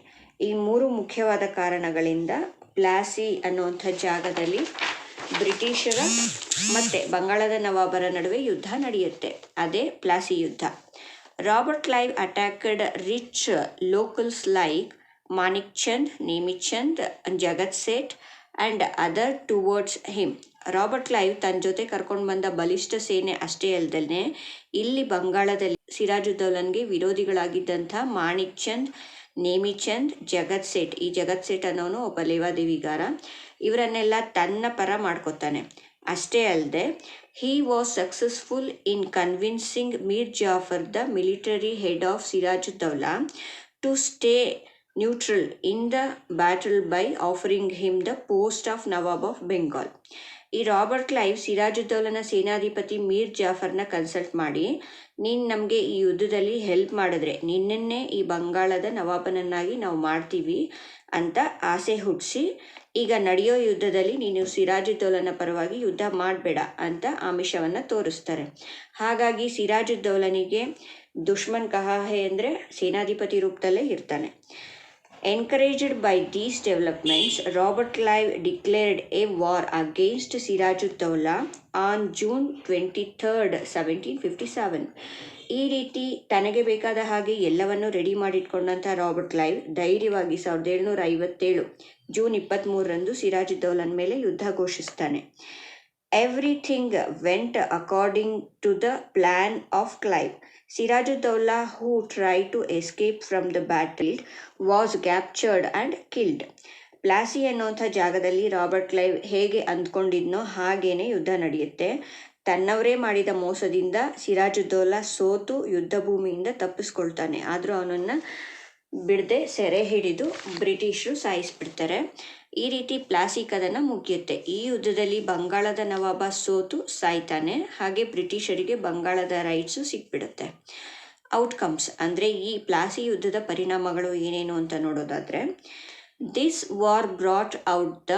ಈ 3 ಮುಖ್ಯವಾದ ಕಾರಣಗಳಿಂದ ಪ್ಲಾಸಿ ಅನ್ನುವಂಥ ಜಾಗದಲ್ಲಿ ಬ್ರಿಟಿಷರ ಮತ್ತು ಬಂಗಾಳದ ನವಾಬರ ನಡುವೆ ಯುದ್ಧ ನಡೆಯುತ್ತೆ. ಅದೇ ಪ್ಲಾಸಿ ಯುದ್ಧ. Robert Clive attacked rich locals like Manik Chand, Nemichand, Jagat Seth and other towards him. Robert Clive ತನ್ನ ಜೊತೆ ಕರ್ಕೊಂಡು ಬಂದ ಬಲಿಷ್ಠ ಸೇನೆ ಅಷ್ಟೇ ಅಲ್ಲದೆ ಇಲ್ಲಿ ಬಂಗಾಳದಲ್ಲಿ ಸಿರಾಜುದ್ದೌಲನ್ಗೆ ವಿರೋಧಿಗಳಾಗಿದ್ದಂಥ ಮಾಣಿಕ್ ಚಂದ್, ನೇಮಿಚಂದ್, ಜಗತ್ ಸೇಠ್, ಈ ಜಗತ್ ಸೇಠ್ ಅನ್ನೋನು ಒಬ್ಬ ಲೇವಾದೇವಿಗಾರ, ಇವರನ್ನೆಲ್ಲ ತನ್ನ ಪರ ಮಾಡ್ಕೊತಾನೆ. ಅಷ್ಟೇ ಅಲ್ಲದೆ he was successful in convincing Mir Jafar, the military head of Sirajuddaula, to stay neutral in the battle by offering him the post of Nawab of Bengal. ಈ ರಾಬರ್ಟ್ ಕ್ಲೈವ್ ಸಿರಾಜುದ್ದೌಲನ ಸೇನಾಧಿಪತಿ ಮೀರ್ ಜಾಫರ್ನ ಕನ್ಸಲ್ಟ್ ಮಾಡಿ, ನೀನು ನಮಗೆ ಈ ಯುದ್ಧದಲ್ಲಿ ಹೆಲ್ಪ್ ಮಾಡಿದ್ರೆ ನಿನ್ನನ್ನೇ ಈ ಬಂಗಾಳದ ನವಾಬನನ್ನಾಗಿ ನಾವು ಮಾಡ್ತೀವಿ ಅಂತ ಆಸೆ ಹುಟ್ಟಿಸಿ, ಈಗ ನಡೆಯೋ ಯುದ್ಧದಲ್ಲಿ ನೀನು ಸಿರಾಜುದ್ದೌಲನ ಪರವಾಗಿ ಯುದ್ಧ ಮಾಡಬೇಡ ಅಂತ ಆಮಿಷವನ್ನು ತೋರಿಸ್ತಾರೆ. ಹಾಗಾಗಿ ಸಿರಾಜುದ್ದೌಲನಿಗೆ ದುಶ್ಮನ್ ಕಹಾ ಹೇ ಅಂದರೆ ಸೇನಾಧಿಪತಿ ರೂಪದಲ್ಲೇ ಇರ್ತಾನೆ. Encouraged by these developments, Robert Clive declared a war against Sirajuddaulah on June 23rd, 1757. ಈ ರೀತಿ ತನಗೆ ಬೇಕಾದ ಹಾಗೆ ಎಲ್ಲವನ್ನು ರೆಡಿ ಮಾಡಿಟ್ಕೊಂಡಂಥ ರಾಬರ್ಟ್ ಕ್ಲೈವ್ ಧೈರ್ಯವಾಗಿ 1757 ಜೂನ್ 23ರಂದು ಸಿರಾಜುದ್ದೌಲನ್ ಮೇಲೆ ಯುದ್ಧ ಘೋಷಿಸ್ತಾನೆ. Everything went according to the plan of Clive. Sirajuddaula, who tried to escape from the battlefield, was captured and killed. Plassey ಅನ್ನೋಂಥ ಜಾಗದಲ್ಲಿ ರಾಬರ್ಟ್ ಕ್ಲೈವ್ ಹೇಗೆ ಅಂದ್ಕೊಂಡಿದ್ನೋ ಹಾಗೇನೆ ಯುದ್ಧ ನಡೆಯುತ್ತೆ. ತನ್ನವರೇ ಮಾಡಿದ ಮೋಸದಿಂದ ಸಿರಾಜುದ್ದೌಲಾ ಸೋತು ಯುದ್ಧ ಭೂಮಿಯಿಂದ ತಪ್ಪಿಸ್ಕೊಳ್ತಾನೆ. ಆದರೂ ಅವನನ್ನು ಬಿಡದೆ ಸೆರೆ ಹಿಡಿದು ಬ್ರಿಟಿಷರು ಸಾಯಿಸ್ಬಿಡ್ತಾರೆ. ಈ ರೀತಿ ಪ್ಲಾಸಿ ಕದನ ಮುಗಿಯುತ್ತೆ. ಈ ಯುದ್ಧದಲ್ಲಿ ಬಂಗಾಳದ ನವಾಬ ಸೋತು ಸಾಯ್ತಾನೆ. ಹಾಗೆ ಬ್ರಿಟಿಷರಿಗೆ ಬಂಗಾಳದ ರೈಟ್ಸು ಸಿಕ್ಬಿಡುತ್ತೆ. ಔಟ್ಕಮ್ಸ್ ಅಂದರೆ ಈ ಪ್ಲಾಸಿ ಯುದ್ಧದ ಪರಿಣಾಮಗಳು ಏನೇನು ಅಂತ ನೋಡೋದಾದರೆ, this war brought out the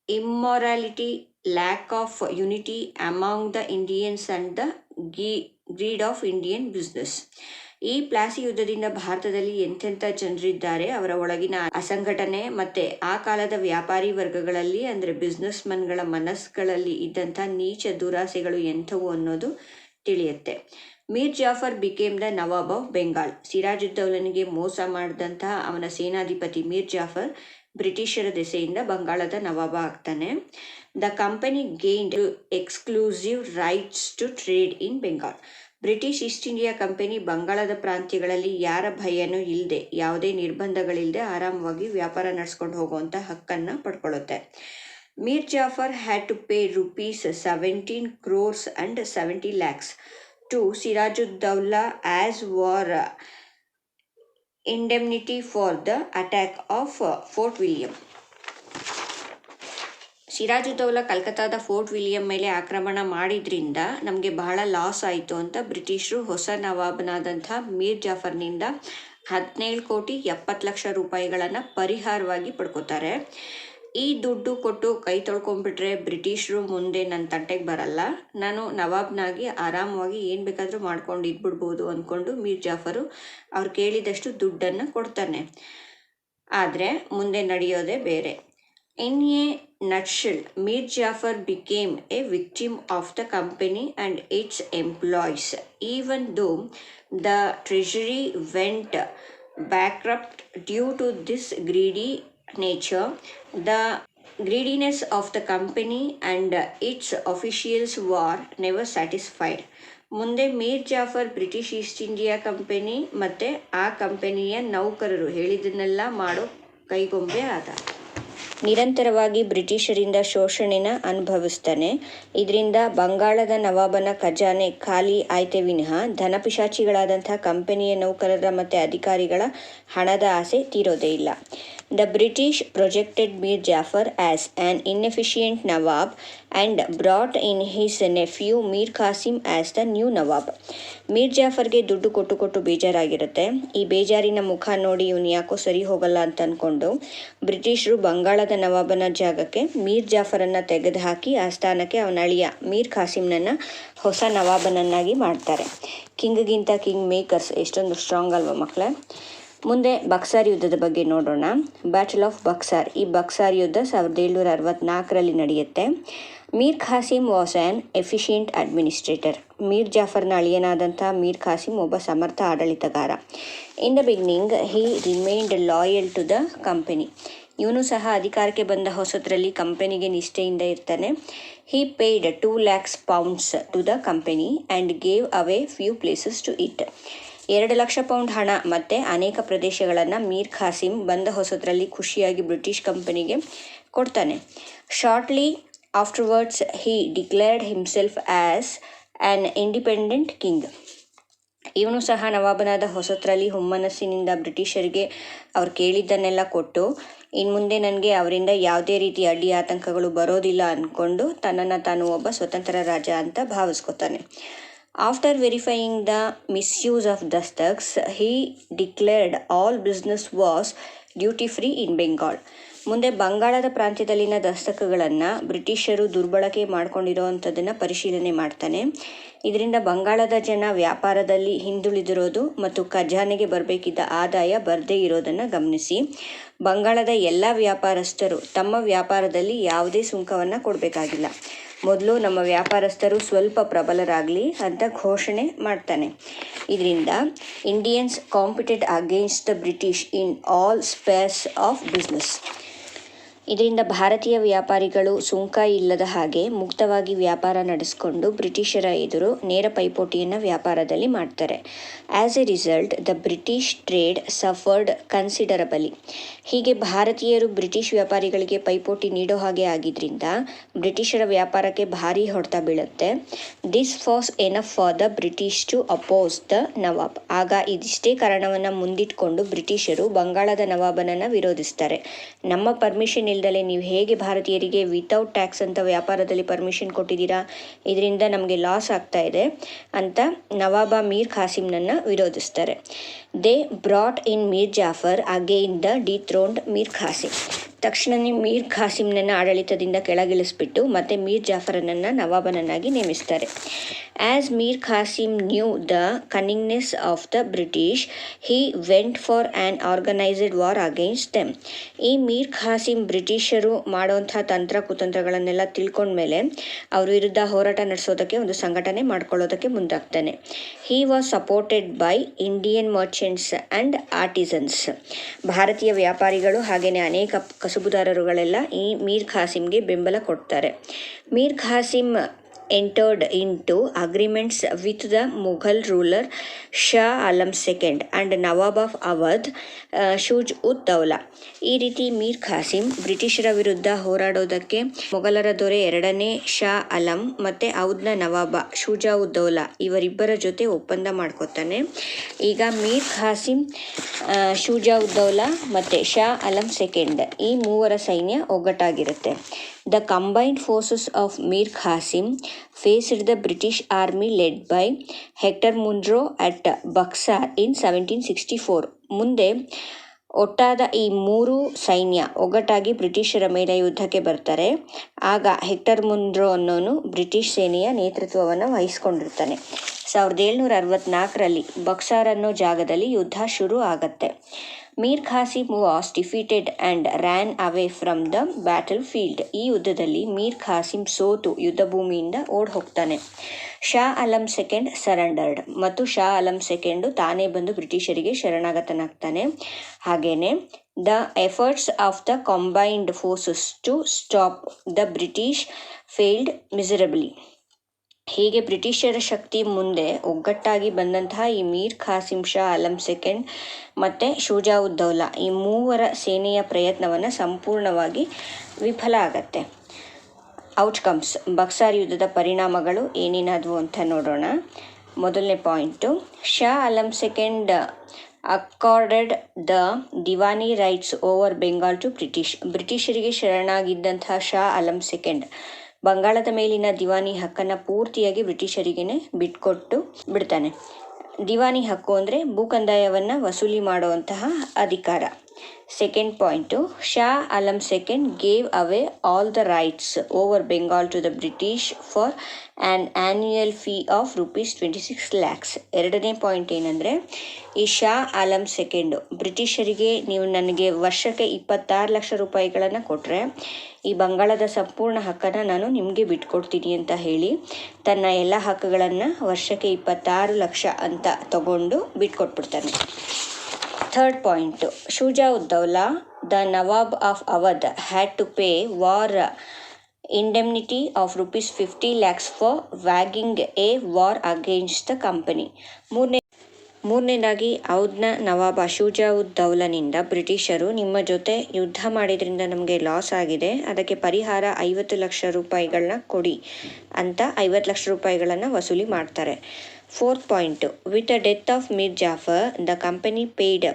immorality, lack of unity among the Indians and the greed of Indian business. ಈ ಪ್ಲಾಸಿ ಯುದ್ಧದಿಂದ ಭಾರತದಲ್ಲಿ ಎಂತೆಂಥ ಜನರಿದ್ದಾರೆ, ಅವರ ಒಳಗಿನ ಅಸಂಘಟನೆ ಮತ್ತು ಆ ಕಾಲದ ವ್ಯಾಪಾರಿ ವರ್ಗಗಳಲ್ಲಿ ಅಂದರೆ ಬಿಸ್ನೆಸ್ ಮನ್ಗಳ ಮನಸ್ಸುಗಳಲ್ಲಿ ಇದ್ದಂಥ ನೀಚ ದುರಾಸೆಗಳು ಎಂಥವು ಅನ್ನೋದು ತಿಳಿಯುತ್ತೆ. Mir Jafar became the Nawab of Bengal. ಸಿರಾಜುದ್ದೌಲನಿಗೆ ಮೋಸ ಮಾಡಿದಂತಹ ಅವನ ಸೇನಾಧಿಪತಿ ಮೀರ್ ಜಾಫರ್ ಬ್ರಿಟಿಷರ ದೆಸೆಯಿಂದ ಬಂಗಾಳದ ನವಾಬ ಆಗ್ತಾನೆ. The company gained exclusive rights to trade in Bengal. British East India Company ಬಂಗಾಳದ ಪ್ರಾಂತ್ಯಗಳಲ್ಲಿ ಯಾರ ಭಯನೂ ಇಲ್ಲದೆ, ಯಾವುದೇ ನಿರ್ಬಂಧಗಳಿಲ್ಲದೆ ಆರಾಮವಾಗಿ ವ್ಯಾಪಾರ ನಡೆಸ್ಕೊಂಡು ಹೋಗುವಂಥ ಹಕ್ಕನ್ನು ಪಡ್ಕೊಳ್ಳುತ್ತೆ. Mir Jafar had to pay ₹17 crores and 70 lakhs to Sirajuddaula as war indemnity for the attack of Fort William. Sirajuddaula ಕಲ್ಕತ್ತಾದ ಫೋರ್ಟ್ ವಿಲಿಯಂ ಮೇಲೆ ಆಕ್ರಮಣ ಮಾಡಿದ್ರಿಂದ ನಮಗೆ ಬಹಳ ಲಾಸ್ ಆಯಿತು ಅಂತ ಬ್ರಿಟಿಷರು ಹೊಸ ನವಾಬನಾದಂಥ ಮೀರ್ ಜಾಫರ್ನಿಂದ 17,70,00,000 ರೂಪಾಯಿಗಳನ್ನು ಪರಿಹಾರವಾಗಿ ಪಡ್ಕೋತಾರೆ. ಈ ದುಡ್ಡು ಕೊಟ್ಟು ಕೈ ತೊಳ್ಕೊಂಡ್ಬಿಟ್ರೆ ಬ್ರಿಟಿಷರು ಮುಂದೆ ನನ್ನ ತಂಟೆಗೆ ಬರಲ್ಲ, ನಾನು ನವಾಬ್ನಾಗಿ ಆರಾಮವಾಗಿ ಏನು ಬೇಕಾದರೂ ಮಾಡ್ಕೊಂಡು ಇದ್ಬಿಡ್ಬೋದು ಅಂದ್ಕೊಂಡು ಮೀರ್ ಜಾಫರು ಅವ್ರು ಕೇಳಿದಷ್ಟು ದುಡ್ಡನ್ನು ಕೊಡ್ತಾನೆ. ಆದರೆ ಮುಂದೆ ನಡೆಯೋದೇ ಬೇರೆ. In a nutshell, Mir Jafar became a victim of the company and its employees. Even though the treasury went bankrupt due to this greedy nature, the greediness of the company and its officials war never satisfied. ಮುಂದೆ Mir Jafar British East India company ಮತ್ತು ಆ ಕಂಪನಿಯ ನೌಕರರು ಹೇಳಿದ್ದನ್ನೆಲ್ಲ ಮಾಡೋ ಕೈಗೊಂಬೆ ಆದ. ನಿರಂತರವಾಗಿ ಬ್ರಿಟಿಷರಿಂದ ಶೋಷಣೆನ ಅನುಭವಿಸ್ತಾನೆ. ಇದರಿಂದ ಬಂಗಾಳದ ನವಾಬನ ಖಜಾನೆ ಖಾಲಿ ಆಯ್ತೆ ವಿನಃ ಧನಪಿಶಾಚಿಗಳಾದಂಥ ಕಂಪನಿಯ ನೌಕರರ ಮತ್ತು ಅಧಿಕಾರಿಗಳ ಹಣದ ಆಸೆ ತೀರೋದೇ ಇಲ್ಲ. The British projected Mir Jafar as an inefficient Nawab and brought in his nephew Mir Qasim as the new Nawab. Mir ಜಾಫರ್ಗೆ ದುಡ್ಡು ಕೊಟ್ಟು ಬೇಜಾರಾಗಿರುತ್ತೆ. ಈ ಬೇಜಾರಿನ ಮುಖ ನೋಡಿ ಇವನು ಯಾಕೋ ಸರಿ ಹೋಗಲ್ಲ ಅಂತ ಅಂದ್ಕೊಂಡು ಬ್ರಿಟಿಷರು ಬಂಗಾಳದ ನವಾಬನ ಜಾಗಕ್ಕೆ ಮೀರ್ ಜಾಫರನ್ನು ತೆಗೆದುಹಾಕಿ ಆ ಸ್ಥಾನಕ್ಕೆ ಅವನ ಅಳಿಯ ಮೀರ್ ಖಾಸಿಮ್ನನ್ನು ಹೊಸ ನವಾಬನನ್ನಾಗಿ ಮಾಡ್ತಾರೆ. ಕಿಂಗ್ಗಿಂತ ಕಿಂಗ್ ಮೇಕರ್ಸ್ ಎಷ್ಟೊಂದು ಸ್ಟ್ರಾಂಗ್ ಅಲ್ವಾ ಮಕ್ಕಳೇ. ಮುಂದೆ ಬಕ್ಸಾರ್ ಯುದ್ಧದ ಬಗ್ಗೆ ನೋಡೋಣ. Battle of Buxar. ಈ ಬಕ್ಸಾರ್ ಯುದ್ಧ 1764ರಲ್ಲಿ ನಡೆಯುತ್ತೆ. Mir Qasim was an efficient administrator. Mir ಜಾಫರ್ನ ಅಳಿಯನಾದಂಥ ಮೀರ್ ಖಾಸಿಮ್ ಒಬ್ಬ ಸಮರ್ಥ ಆಡಳಿತಗಾರ. In the beginning he remained loyal to the company. ಇವನು ಸಹ ಅಧಿಕಾರಕ್ಕೆ ಬಂದ ಹೊಸದರಲ್ಲಿ ಕಂಪನಿಗೆ ನಿಷ್ಠೆಯಿಂದ ಇರ್ತಾನೆ. He paid 2 lakhs pounds to the company and gave away few places to it. 2 lakh pound ಹಣ ಮತ್ತು ಅನೇಕ ಪ್ರದೇಶಗಳನ್ನು ಮೀರ್ ಖಾಸಿಮ್ ಬಂದ ಹೊಸದರಲ್ಲಿ ಖುಷಿಯಾಗಿ ಬ್ರಿಟಿಷ್ ಕಂಪನಿಗೆ ಕೊಡ್ತಾನೆ. Shortly afterwards he declared himself as an independent king. ಇವನು ಸಹ ನವಾಬನಾದ ಹೊಸದರಲ್ಲಿ ಹುಮ್ಮನಸ್ಸಿನಿಂದ ಬ್ರಿಟಿಷರಿಗೆ ಅವ್ರು ಕೇಳಿದ್ದನ್ನೆಲ್ಲ ಕೊಟ್ಟು ಇನ್ನು ಮುಂದೆ ನನಗೆ ಅವರಿಂದ ಯಾವುದೇ ರೀತಿ ಅಡ್ಡಿ ಆತಂಕಗಳು ಬರೋದಿಲ್ಲ ಅಂದ್ಕೊಂಡು ತನ್ನನ್ನು ತಾನು ಒಬ್ಬ ಸ್ವತಂತ್ರ ರಾಜ ಅಂತ ಭಾವಿಸ್ಕೊತಾನೆ. After verifying the misuse of dastaks, he declared all business was duty-free in Bengal. ಮುಂದೆ ಬಂಗಾಳದ ಪ್ರಾಂತ್ಯದಲ್ಲಿನ ದಸ್ತಕಗಳನ್ನು ಬ್ರಿಟಿಷರು ದುರ್ಬಳಕೆ ಮಾಡ್ಕೊಂಡಿರೋ ಅಂಥದ್ದನ್ನು ಪರಿಶೀಲನೆ ಮಾಡ್ತಾನೆ. ಇದರಿಂದ ಬಂಗಾಳದ ಜನ ವ್ಯಾಪಾರದಲ್ಲಿ ಹಿಂದುಳಿದಿರೋದು ಮತ್ತು ಖಜಾನೆಗೆ ಬರಬೇಕಿದ್ದ ಆದಾಯ ಬರದೇ ಇರೋದನ್ನು ಗಮನಿಸಿ ಬಂಗಾಳದ ಎಲ್ಲ ವ್ಯಾಪಾರಸ್ಥರು ತಮ್ಮ ವ್ಯಾಪಾರದಲ್ಲಿ ಯಾವುದೇ ಸುಂಕವನ್ನು ಕೊಡಬೇಕಾಗಿಲ್ಲ, ಮೊದಲು ನಮ್ಮ ವ್ಯಾಪಾರಸ್ಥರು ಸ್ವಲ್ಪ ಪ್ರಬಲರಾಗಲಿ ಅಂತ ಘೋಷಣೆ ಮಾಡ್ತಾನೆ. ಇದರಿಂದ Indians ಕಾಂಪಿಟೆಡ್ against the British in all spares of business. ಇದರಿಂದ ಭಾರತೀಯ ವ್ಯಾಪಾರಿಗಳು ಸುಂಕ ಇಲ್ಲದ ಹಾಗೆ ಮುಕ್ತವಾಗಿ ವ್ಯಾಪಾರ ನಡೆಸಿಕೊಂಡು ಬ್ರಿಟಿಷರ ಎದುರು ನೇರ ಪೈಪೋಟಿಯನ್ನು ವ್ಯಾಪಾರದಲ್ಲಿ ಮಾಡ್ತಾರೆ. As A result the British trade suffered ಕನ್ಸಿಡರಬಲಿ. ಹೀಗೆ ಭಾರತೀಯರು ಬ್ರಿಟಿಷ್ ವ್ಯಾಪಾರಿಗಳಿಗೆ ಪೈಪೋಟಿ ನೀಡೋ ಹಾಗೆ ಆಗಿದ್ದರಿಂದ ಬ್ರಿಟಿಷರ ವ್ಯಾಪಾರಕ್ಕೆ ಭಾರಿ ಹೊಡೆತ ಬೀಳುತ್ತೆ. This was enough for the British to oppose the nawab. ಆಗ ಇದಿಷ್ಟೇ ಕಾರಣವನ್ನು ಮುಂದಿಟ್ಕೊಂಡು ಬ್ರಿಟಿಷರು ಬಂಗಾಳದ ನವಾಬನನ್ನು ವಿರೋಧಿಸ್ತಾರೆ. ನಮ್ಮ ಪರ್ಮಿಷನ್ ಇಲ್ದಲೆ ನೀವು ಹೇಗೆ ಭಾರತೀಯರಿಗೆ ವಿತೌಟ್ ಟ್ಯಾಕ್ಸ್ ಅಂತ ವ್ಯಾಪಾರದಲ್ಲಿ ಪರ್ಮಿಷನ್ ಕೊಟ್ಟಿದ್ದೀರಾ, ಇದರಿಂದ ನಮಗೆ ಲಾಸ್ ಆಗ್ತಾ ಇದೆ ಅಂತ ನವಾಬ ಮೀರ್ ಖಾಸಿಮ್ನನ್ನು ವಿರೋಧಿಸ್ತಾರೆ. They brought in Mir Jafar again the dethroned Mir Qasim. ತಕ್ಷಣವೇ ಮೀರ್ ಖಾಸಿಮ್ನನ್ನು ಆಡಳಿತದಿಂದ ಕೆಳಗಿಳಿಸ್ಬಿಟ್ಟು ಮತ್ತೆ ಮೀರ್ ಜಾಫರನನ್ನು ನವಾಬನನ್ನಾಗಿ ನೇಮಿಸ್ತಾರೆ. As Mir Qasim knew the cunningness of the British he went for an organised war against them. ಈ ಮೀರ್ ಖಾಸಿಮ್ ಬ್ರಿಟಿಷರು ಮಾಡೋಂಥ ತಂತ್ರ ಕುತಂತ್ರಗಳನ್ನೆಲ್ಲ ತಿಳ್ಕೊಂಡ್ಮೇಲೆ ಅವ್ರ ವಿರುದ್ಧ ಹೋರಾಟ ನಡೆಸೋದಕ್ಕೆ ಒಂದು ಸಂಘಟನೆ ಮಾಡ್ಕೊಳ್ಳೋದಕ್ಕೆ ಮುಂದಾಗ್ತಾನೆ. He was supported by Indian merchants and artisans. ಭಾರತೀಯ ವ್ಯಾಪಾರಿಗಳು ಹಾಗೆಯೇ ಅನೇಕ ಕಸುಬುದಾರರುಗಳೆಲ್ಲ ಈ ಮೀರ್ ಖಾಸಿಮ್ಗೆ ಬೆಂಬಲ ಕೊಡ್ತಾರೆ. Mir Khasim entered into agreements with the Mughal ruler Shah Alam II and Nawab of Awadh ಶುಜ್-ಉದ್-ದೌಲಾ. ಈ ರೀತಿ ಮೀರ್ ಖಾಸಿಮ್ ಬ್ರಿಟಿಷರ ವಿರುದ್ಧ ಹೋರಾಡೋದಕ್ಕೆ ಮೊಘಲರ ದೊರೆ 2ನೇ ಶಾ ಆಲಂ ಮತ್ತು ಔಧ್ನ ನವಾಬ ಶುಜಾ-ಉದ್-ದೌಲಾ ಇವರಿಬ್ಬರ ಜೊತೆ ಒಪ್ಪಂದ ಮಾಡ್ಕೋತಾನೆ. ಈಗ ಮೀರ್ ಖಾಸಿಮ್, ಶುಜಾ-ಉದ್-ದೌಲಾ ಮತ್ತು ಶಾ ಆಲಂ II ಈ ಮೂವರ ಸೈನ್ಯ ಒಗ್ಗಟ್ಟಾಗಿರುತ್ತೆ. The combined forces of Mir Qasim faced the British army led by Hector Munro at Buxar in 1764. ಮುಂದೆ ಒಟ್ಟಾದ ಈ ಮೂರು ಸೈನ್ಯ ಒಗ್ಗಟ್ಟಾಗಿ ಬ್ರಿಟಿಷರ ಮೇಲೆ ಯುದ್ಧಕ್ಕೆ ಬರ್ತಾರೆ. ಆಗ ಹೆಕ್ಟರ್ ಮುನ್ರೋ ಅನ್ನೋನು ಬ್ರಿಟಿಷ್ ಸೇನೆಯ ನೇತೃತ್ವವನ್ನು ವಹಿಸ್ಕೊಂಡಿರ್ತಾನೆ. 1764ರಲ್ಲಿ ಬಕ್ಸಾರ್ ಅನ್ನೋ ಜಾಗದಲ್ಲಿ ಯುದ್ಧ ಶುರು ಆಗತ್ತೆ. Mir Qasim was defeated and ran away from the battle field. ಈ ಯುದ್ಧದಲ್ಲಿ ಮೀರ್ ಖಾಸಿಮ್ ಸೋತು ಯುದ್ಧ ಭೂಮಿಯಿಂದ ಓಡ್ ಹೋಗ್ತಾನೆ. ಶಾ ಆಲಂ II ಸರೆಂಡರ್ಡ್ ಮತ್ತು ಶಾ ಆಲಂ II ತಾನೇ ಬಂದು ಬ್ರಿಟಿಷರಿಗೆ ಶರಣಾಗತನಾಗ್ತಾನೆ. ಹಾಗೇನೆ the efforts of the combined forces to stop the British failed miserably. ಹೀಗೆ ಬ್ರಿಟಿಷರ ಶಕ್ತಿ ಮುಂದೆ ಒಗ್ಗಟ್ಟಾಗಿ ಬಂದಂತಹ ಈ ಮೀರ್ ಖಾಸಿಂ ಶಾ ಆಲಂ ಸೆಕೆಂಡ್ ಮತ್ತು ಶುಜಾವುದ್ದೌಲಾ ಈ ಮೂವರ ಸೇನೆಯ ಪ್ರಯತ್ನವನ್ನು ಸಂಪೂರ್ಣವಾಗಿ ವಿಫಲ ಆಗತ್ತೆ. ಔಟ್ಕಮ್ಸ್, ಬಕ್ಸಾರ್ ಯುದ್ಧದ ಪರಿಣಾಮಗಳು ಏನೇನಾದವು ಅಂತ ನೋಡೋಣ. ಮೊದಲನೇ point, Shah Alam second accorded the diwani rights over Bengal to ಬ್ರಿಟಿಷರಿಗೆ ಶರಣಾಗಿದ್ದಂತಹ ಶಾ ಆಲಂ ಸೆಕೆಂಡ್ ಬಂಗಾಳದ ಮೇಲಿನ ದಿವಾನಿ ಹಕ್ಕನ್ನು ಪೂರ್ತಿಯಾಗಿ ಬ್ರಿಟಿಷರಿಗೇ ಬಿಟ್ಕೊಟ್ಟು ಬಿಡ್ತಾನೆ. ದಿವಾನಿ ಹಕ್ಕು ಅಂದರೆ ಭೂಕಂದಾಯವನ್ನು ವಸೂಲಿ ಮಾಡುವಂತಹ ಅಧಿಕಾರ. Second point, Shah Alam second gave away all the rights over Bengal to the British for an annual fee of ₹26 lakhs. ಎರಡನೇ ಪಾಯಿಂಟ್ ಏನಂದರೆ, ಈ ಶಾ ಆಲಂ ಸೆಕೆಂಡು ಬ್ರಿಟಿಷರಿಗೆ ನೀವು ನನಗೆ ವರ್ಷಕ್ಕೆ 26 ಲಕ್ಷ ರೂಪಾಯಿಗಳನ್ನು ಕೊಟ್ಟರೆ ಈ ಬಂಗಾಳದ ಸಂಪೂರ್ಣ ಹಕ್ಕನ್ನು ನಾನು ನಿಮಗೆ ಬಿಟ್ಕೊಡ್ತೀನಿ ಅಂತ ಹೇಳಿ ತನ್ನ ಎಲ್ಲ ಹಕ್ಕುಗಳನ್ನು ವರ್ಷಕ್ಕೆ 26 ಲಕ್ಷ ಅಂತ ತಗೊಂಡು ಬಿಟ್ಕೊಟ್ಬಿಡ್ತಾನೆ. Third point, Shujauddaula the Nawab of Awadh had to pay war indemnity of ₹50 lakhs for waging a war against the company. ಮೂರನೇದಾಗಿ ಔಧ್ನ ನವಾಬ ಶುಜಾವುದ್ದೌಲನಿಂದ ಬ್ರಿಟಿಷರು ನಿಮ್ಮ ಜೊತೆ ಯುದ್ಧ ಮಾಡಿದ್ರಿಂದ ನಮಗೆ ಲಾಸ್ ಆಗಿದೆ, ಅದಕ್ಕೆ ಪರಿಹಾರ 50 ಲಕ್ಷ ರೂಪಾಯಿಗಳನ್ನ ಕೊಡಿ ಅಂತ 50 ಲಕ್ಷ ರೂಪಾಯಿಗಳನ್ನು ವಸೂಲಿ ಮಾಡ್ತಾರೆ. Fourth point, with the death of Mir Jafar the company paid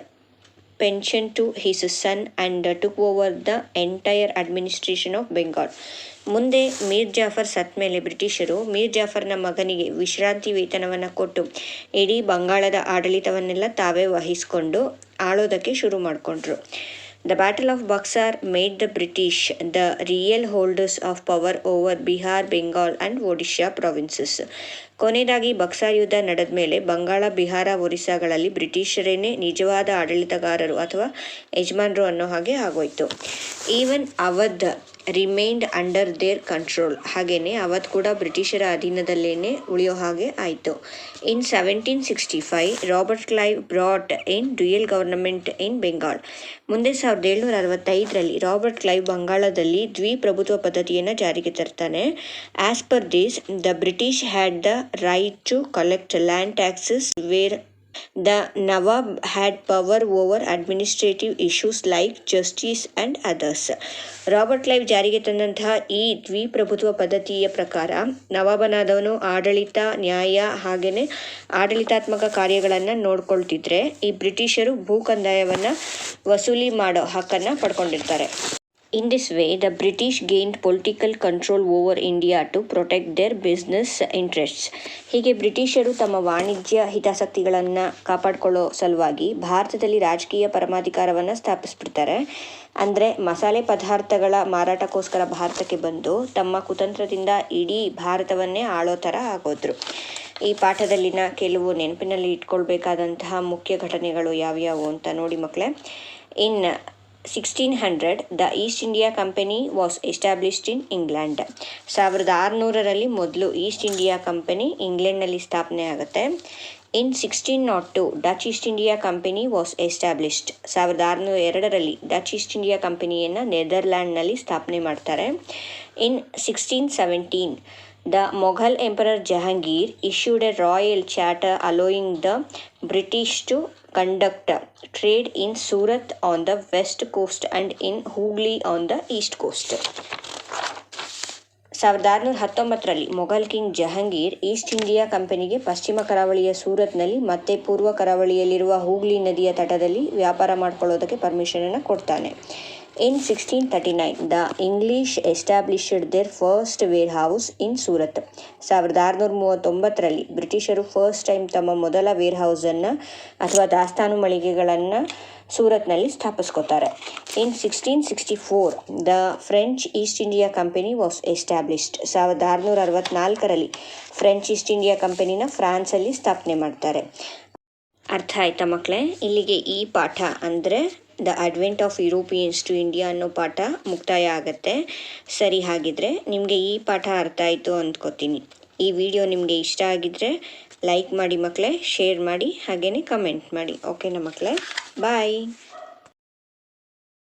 pension to his son and took over the entire administration of Bengal. ಮುಂದೆ ಮೀರ್ ಜಾಫರ್ ಸತ್ತ ಮೇಲೆ ಬ್ರಿಟಿಷರು ಮೀರ್ ಜಾಫರ್ನ ಮಗನಿಗೆ ವಿಶ್ರಾಂತಿ ವೇತನವನ್ನು ಕೊಟ್ಟು ಇಡೀ ಬಂಗಾಳದ ಆಡಳಿತವನ್ನೆಲ್ಲ ತಾವೇ ವಹಿಸಿಕೊಂಡು ಆಳೋದಕ್ಕೆ ಶುರು ಮಾಡಿಕೊಂಡ್ರು. The battle of Buxar made the British the real holders of power over Bihar, Bengal and Odisha provinces. ಕೊನೆಯದಾಗಿ ಬಕ್ಸಾರ್ ಯುದ್ಧ ನಡೆದ ಮೇಲೆ ಬಂಗಾಳ, ಬಿಹಾರ, ಒರಿಸ್ಸಾಗಳಲ್ಲಿ ಬ್ರಿಟಿಷರೇನೇ ನಿಜವಾದ ಆಡಳಿತಗಾರರು ಅಥವಾ ಯಜಮಾನರು ಅನ್ನೋ ಹಾಗೆ ಆಗೋಯ್ತು. Even Awadh remained under their control. ಹಾಗೆಯೇ ಅವಧ್ ಕೂಡ ಬ್ರಿಟಿಷರ ಅಧೀನದಲ್ಲೇ ಉಳಿಯೋ ಹಾಗೆ ಆಯಿತು. In 1765 Robert Clive brought in dual government in Bengal. ಮುಂದೆ 1765ರಲ್ಲಿ ರಾಬರ್ಟ್ ಕ್ಲೈವ್ ಬಂಗಾಳದಲ್ಲಿ ದ್ವಿಪ್ರಭುತ್ವ ಪದ್ಧತಿಯನ್ನು ಜಾರಿಗೆ ತರ್ತಾನೆ. As per this the British had the right to collect land taxes where the nawab had power over administrative issues like justice and others. Robert Clive ಜಾರಿಗೆ ತಂದಂತಹ ಈ ದ್ವಿಪ್ರಭುತ್ವ ಪದ್ಧತಿಯ ಪ್ರಕಾರ ನವಾಬನಾದವನು ಆಡಳಿತ, ನ್ಯಾಯ ಹಾಗೆಯೇ ಆಡಳಿತಾತ್ಮಕ ಕಾರ್ಯಗಳನ್ನು ನೋಡ್ಕೊಳ್ತಿದ್ರೆ ಈ ಬ್ರಿಟಿಷರು ಭೂಕಂದಾಯವನ್ನು ವಸೂಲಿ ಮಾಡೋ ಹಕ್ಕನ್ನು ಪಡ್ಕೊಂಡಿರ್ತಾರೆ. In this way, the British gained political control over India to protect their business interests. ಹೀಗೆ ಬ್ರಿಟಿಷರು ತಮ್ಮ ವಾಣಿಜ್ಯ ಹಿತಾಸಕ್ತಿಗಳನ್ನು ಕಾಪಾಡಿಕೊಳ್ಳೋ ಸಲುವಾಗಿ ಭಾರತದಲ್ಲಿ ರಾಜಕೀಯ ಪರಮಾಧಿಕಾರವನ್ನು ಸ್ಥಾಪಿಸ್ಬಿಡ್ತಾರೆ. ಅಂದರೆ ಮಸಾಲೆ ಪದಾರ್ಥಗಳ ಮಾರಾಟಕ್ಕೋಸ್ಕರ ಭಾರತಕ್ಕೆ ಬಂದು ತಮ್ಮ ಕುತಂತ್ರದಿಂದ ಇಡೀ ಭಾರತವನ್ನೇ ಆಳೋ ಥರ ಆಗೋದ್ರು. ಈ ಪಾಠದಲ್ಲಿನ ಕೆಲವು ನೆನಪಿನಲ್ಲಿ ಇಟ್ಕೊಳ್ಬೇಕಾದಂತಹ ಮುಖ್ಯ ಘಟನೆಗಳು ಯಾವ್ಯಾವು ಅಂತ ನೋಡಿ ಮಕ್ಕಳೇ. In 1600 the East India Company was established in England. 1600ರಲ್ಲಿ ಮೊದಲು ಈಸ್ಟ್ ಇಂಡಿಯಾ ಕಂಪನಿ ಇಂಗ್ಲೆಂಡ್ನಲ್ಲಿ ಸ್ಥಾಪನೆ ಆಗುತ್ತೆ. In 1602 Dutch East India Company was established. 1602ರಲ್ಲಿ ಡಚ್ ಈಸ್ಟ್ ಇಂಡಿಯಾ ಕಂಪನಿಯನ್ನು ನೆದರ್ಲ್ಯಾಂಡ್ನಲ್ಲಿ ಸ್ಥಾಪನೆ ಮಾಡ್ತಾರೆ. In 1617 the Mughal Emperor Jahangir issued a royal charter allowing the British to conduct trade in Surat on the west coast and in Hooghly on the east coast. 1619ರಲ್ಲಿ Mughal king Jahangir East India ಕಂಪನಿಗೆ ಪಶ್ಚಿಮ ಕರಾವಳಿಯ ಸೂರತ್ನಲ್ಲಿ ಮತ್ತು ಪೂರ್ವ ಕರಾವಳಿಯಲ್ಲಿರುವ ಹೂಗ್ಲಿ ನದಿಯ ತಟದಲ್ಲಿ ವ್ಯಾಪಾರ ಮಾಡ್ಕೊಳ್ಳೋದಕ್ಕೆ ಪರ್ಮಿಷನನ್ನು ಕೊಡ್ತಾನೆ. In 1639, the English established their first warehouse in Surat. 1639ರಲ್ಲಿ ಬ್ರಿಟಿಷರು ಫಸ್ಟ್ ಟೈಮ್ ತಮ್ಮ ಮೊದಲ ವೇರ್ಹೌಸನ್ನು ಅಥವಾ ದಾಸ್ತಾನು ಮಳಿಗೆಗಳನ್ನು ಸೂರತ್ನಲ್ಲಿ ಸ್ಥಾಪಿಸ್ಕೋತಾರೆ. In 1664 the French East India Company was established. 1664ರಲ್ಲಿ ಫ್ರೆಂಚ್ ಈಸ್ಟ್ ಇಂಡಿಯಾ ಕಂಪನಿನ ಫ್ರಾನ್ಸಲ್ಲಿ ಸ್ಥಾಪನೆ ಮಾಡ್ತಾರೆ. ಅರ್ಥ ಆಯ್ತಾ ಮಕ್ಕಳೇ? ಇಲ್ಲಿಗೆ ಈ ಪಾಠ ಅಂದರೆ the advent of Europeans to India ಅನ್ನೋ ಪಾಠ ಮುಕ್ತಾಯ ಆಗುತ್ತೆ. ಸರಿ, ಹಾಗಿದ್ರೆ ನಿಮಗೆ ಈ ಪಾಠ ಅರ್ಥ ಆಯಿತು ಅಂದ್ಕೋತೀನಿ. ಈ ವಿಡಿಯೋ ನಿಮಗೆ ಇಷ್ಟ ಆಗಿದ್ದರೆ ಲೈಕ್ ಮಾಡಿ ಮಕ್ಕಳೇ, ಶೇರ್ ಮಾಡಿ, ಹಾಗೆಯೇ ಕಮೆಂಟ್ ಮಾಡಿ. ಓಕೆನಾ ಮಕ್ಕಳೇ? ಬಾಯ್.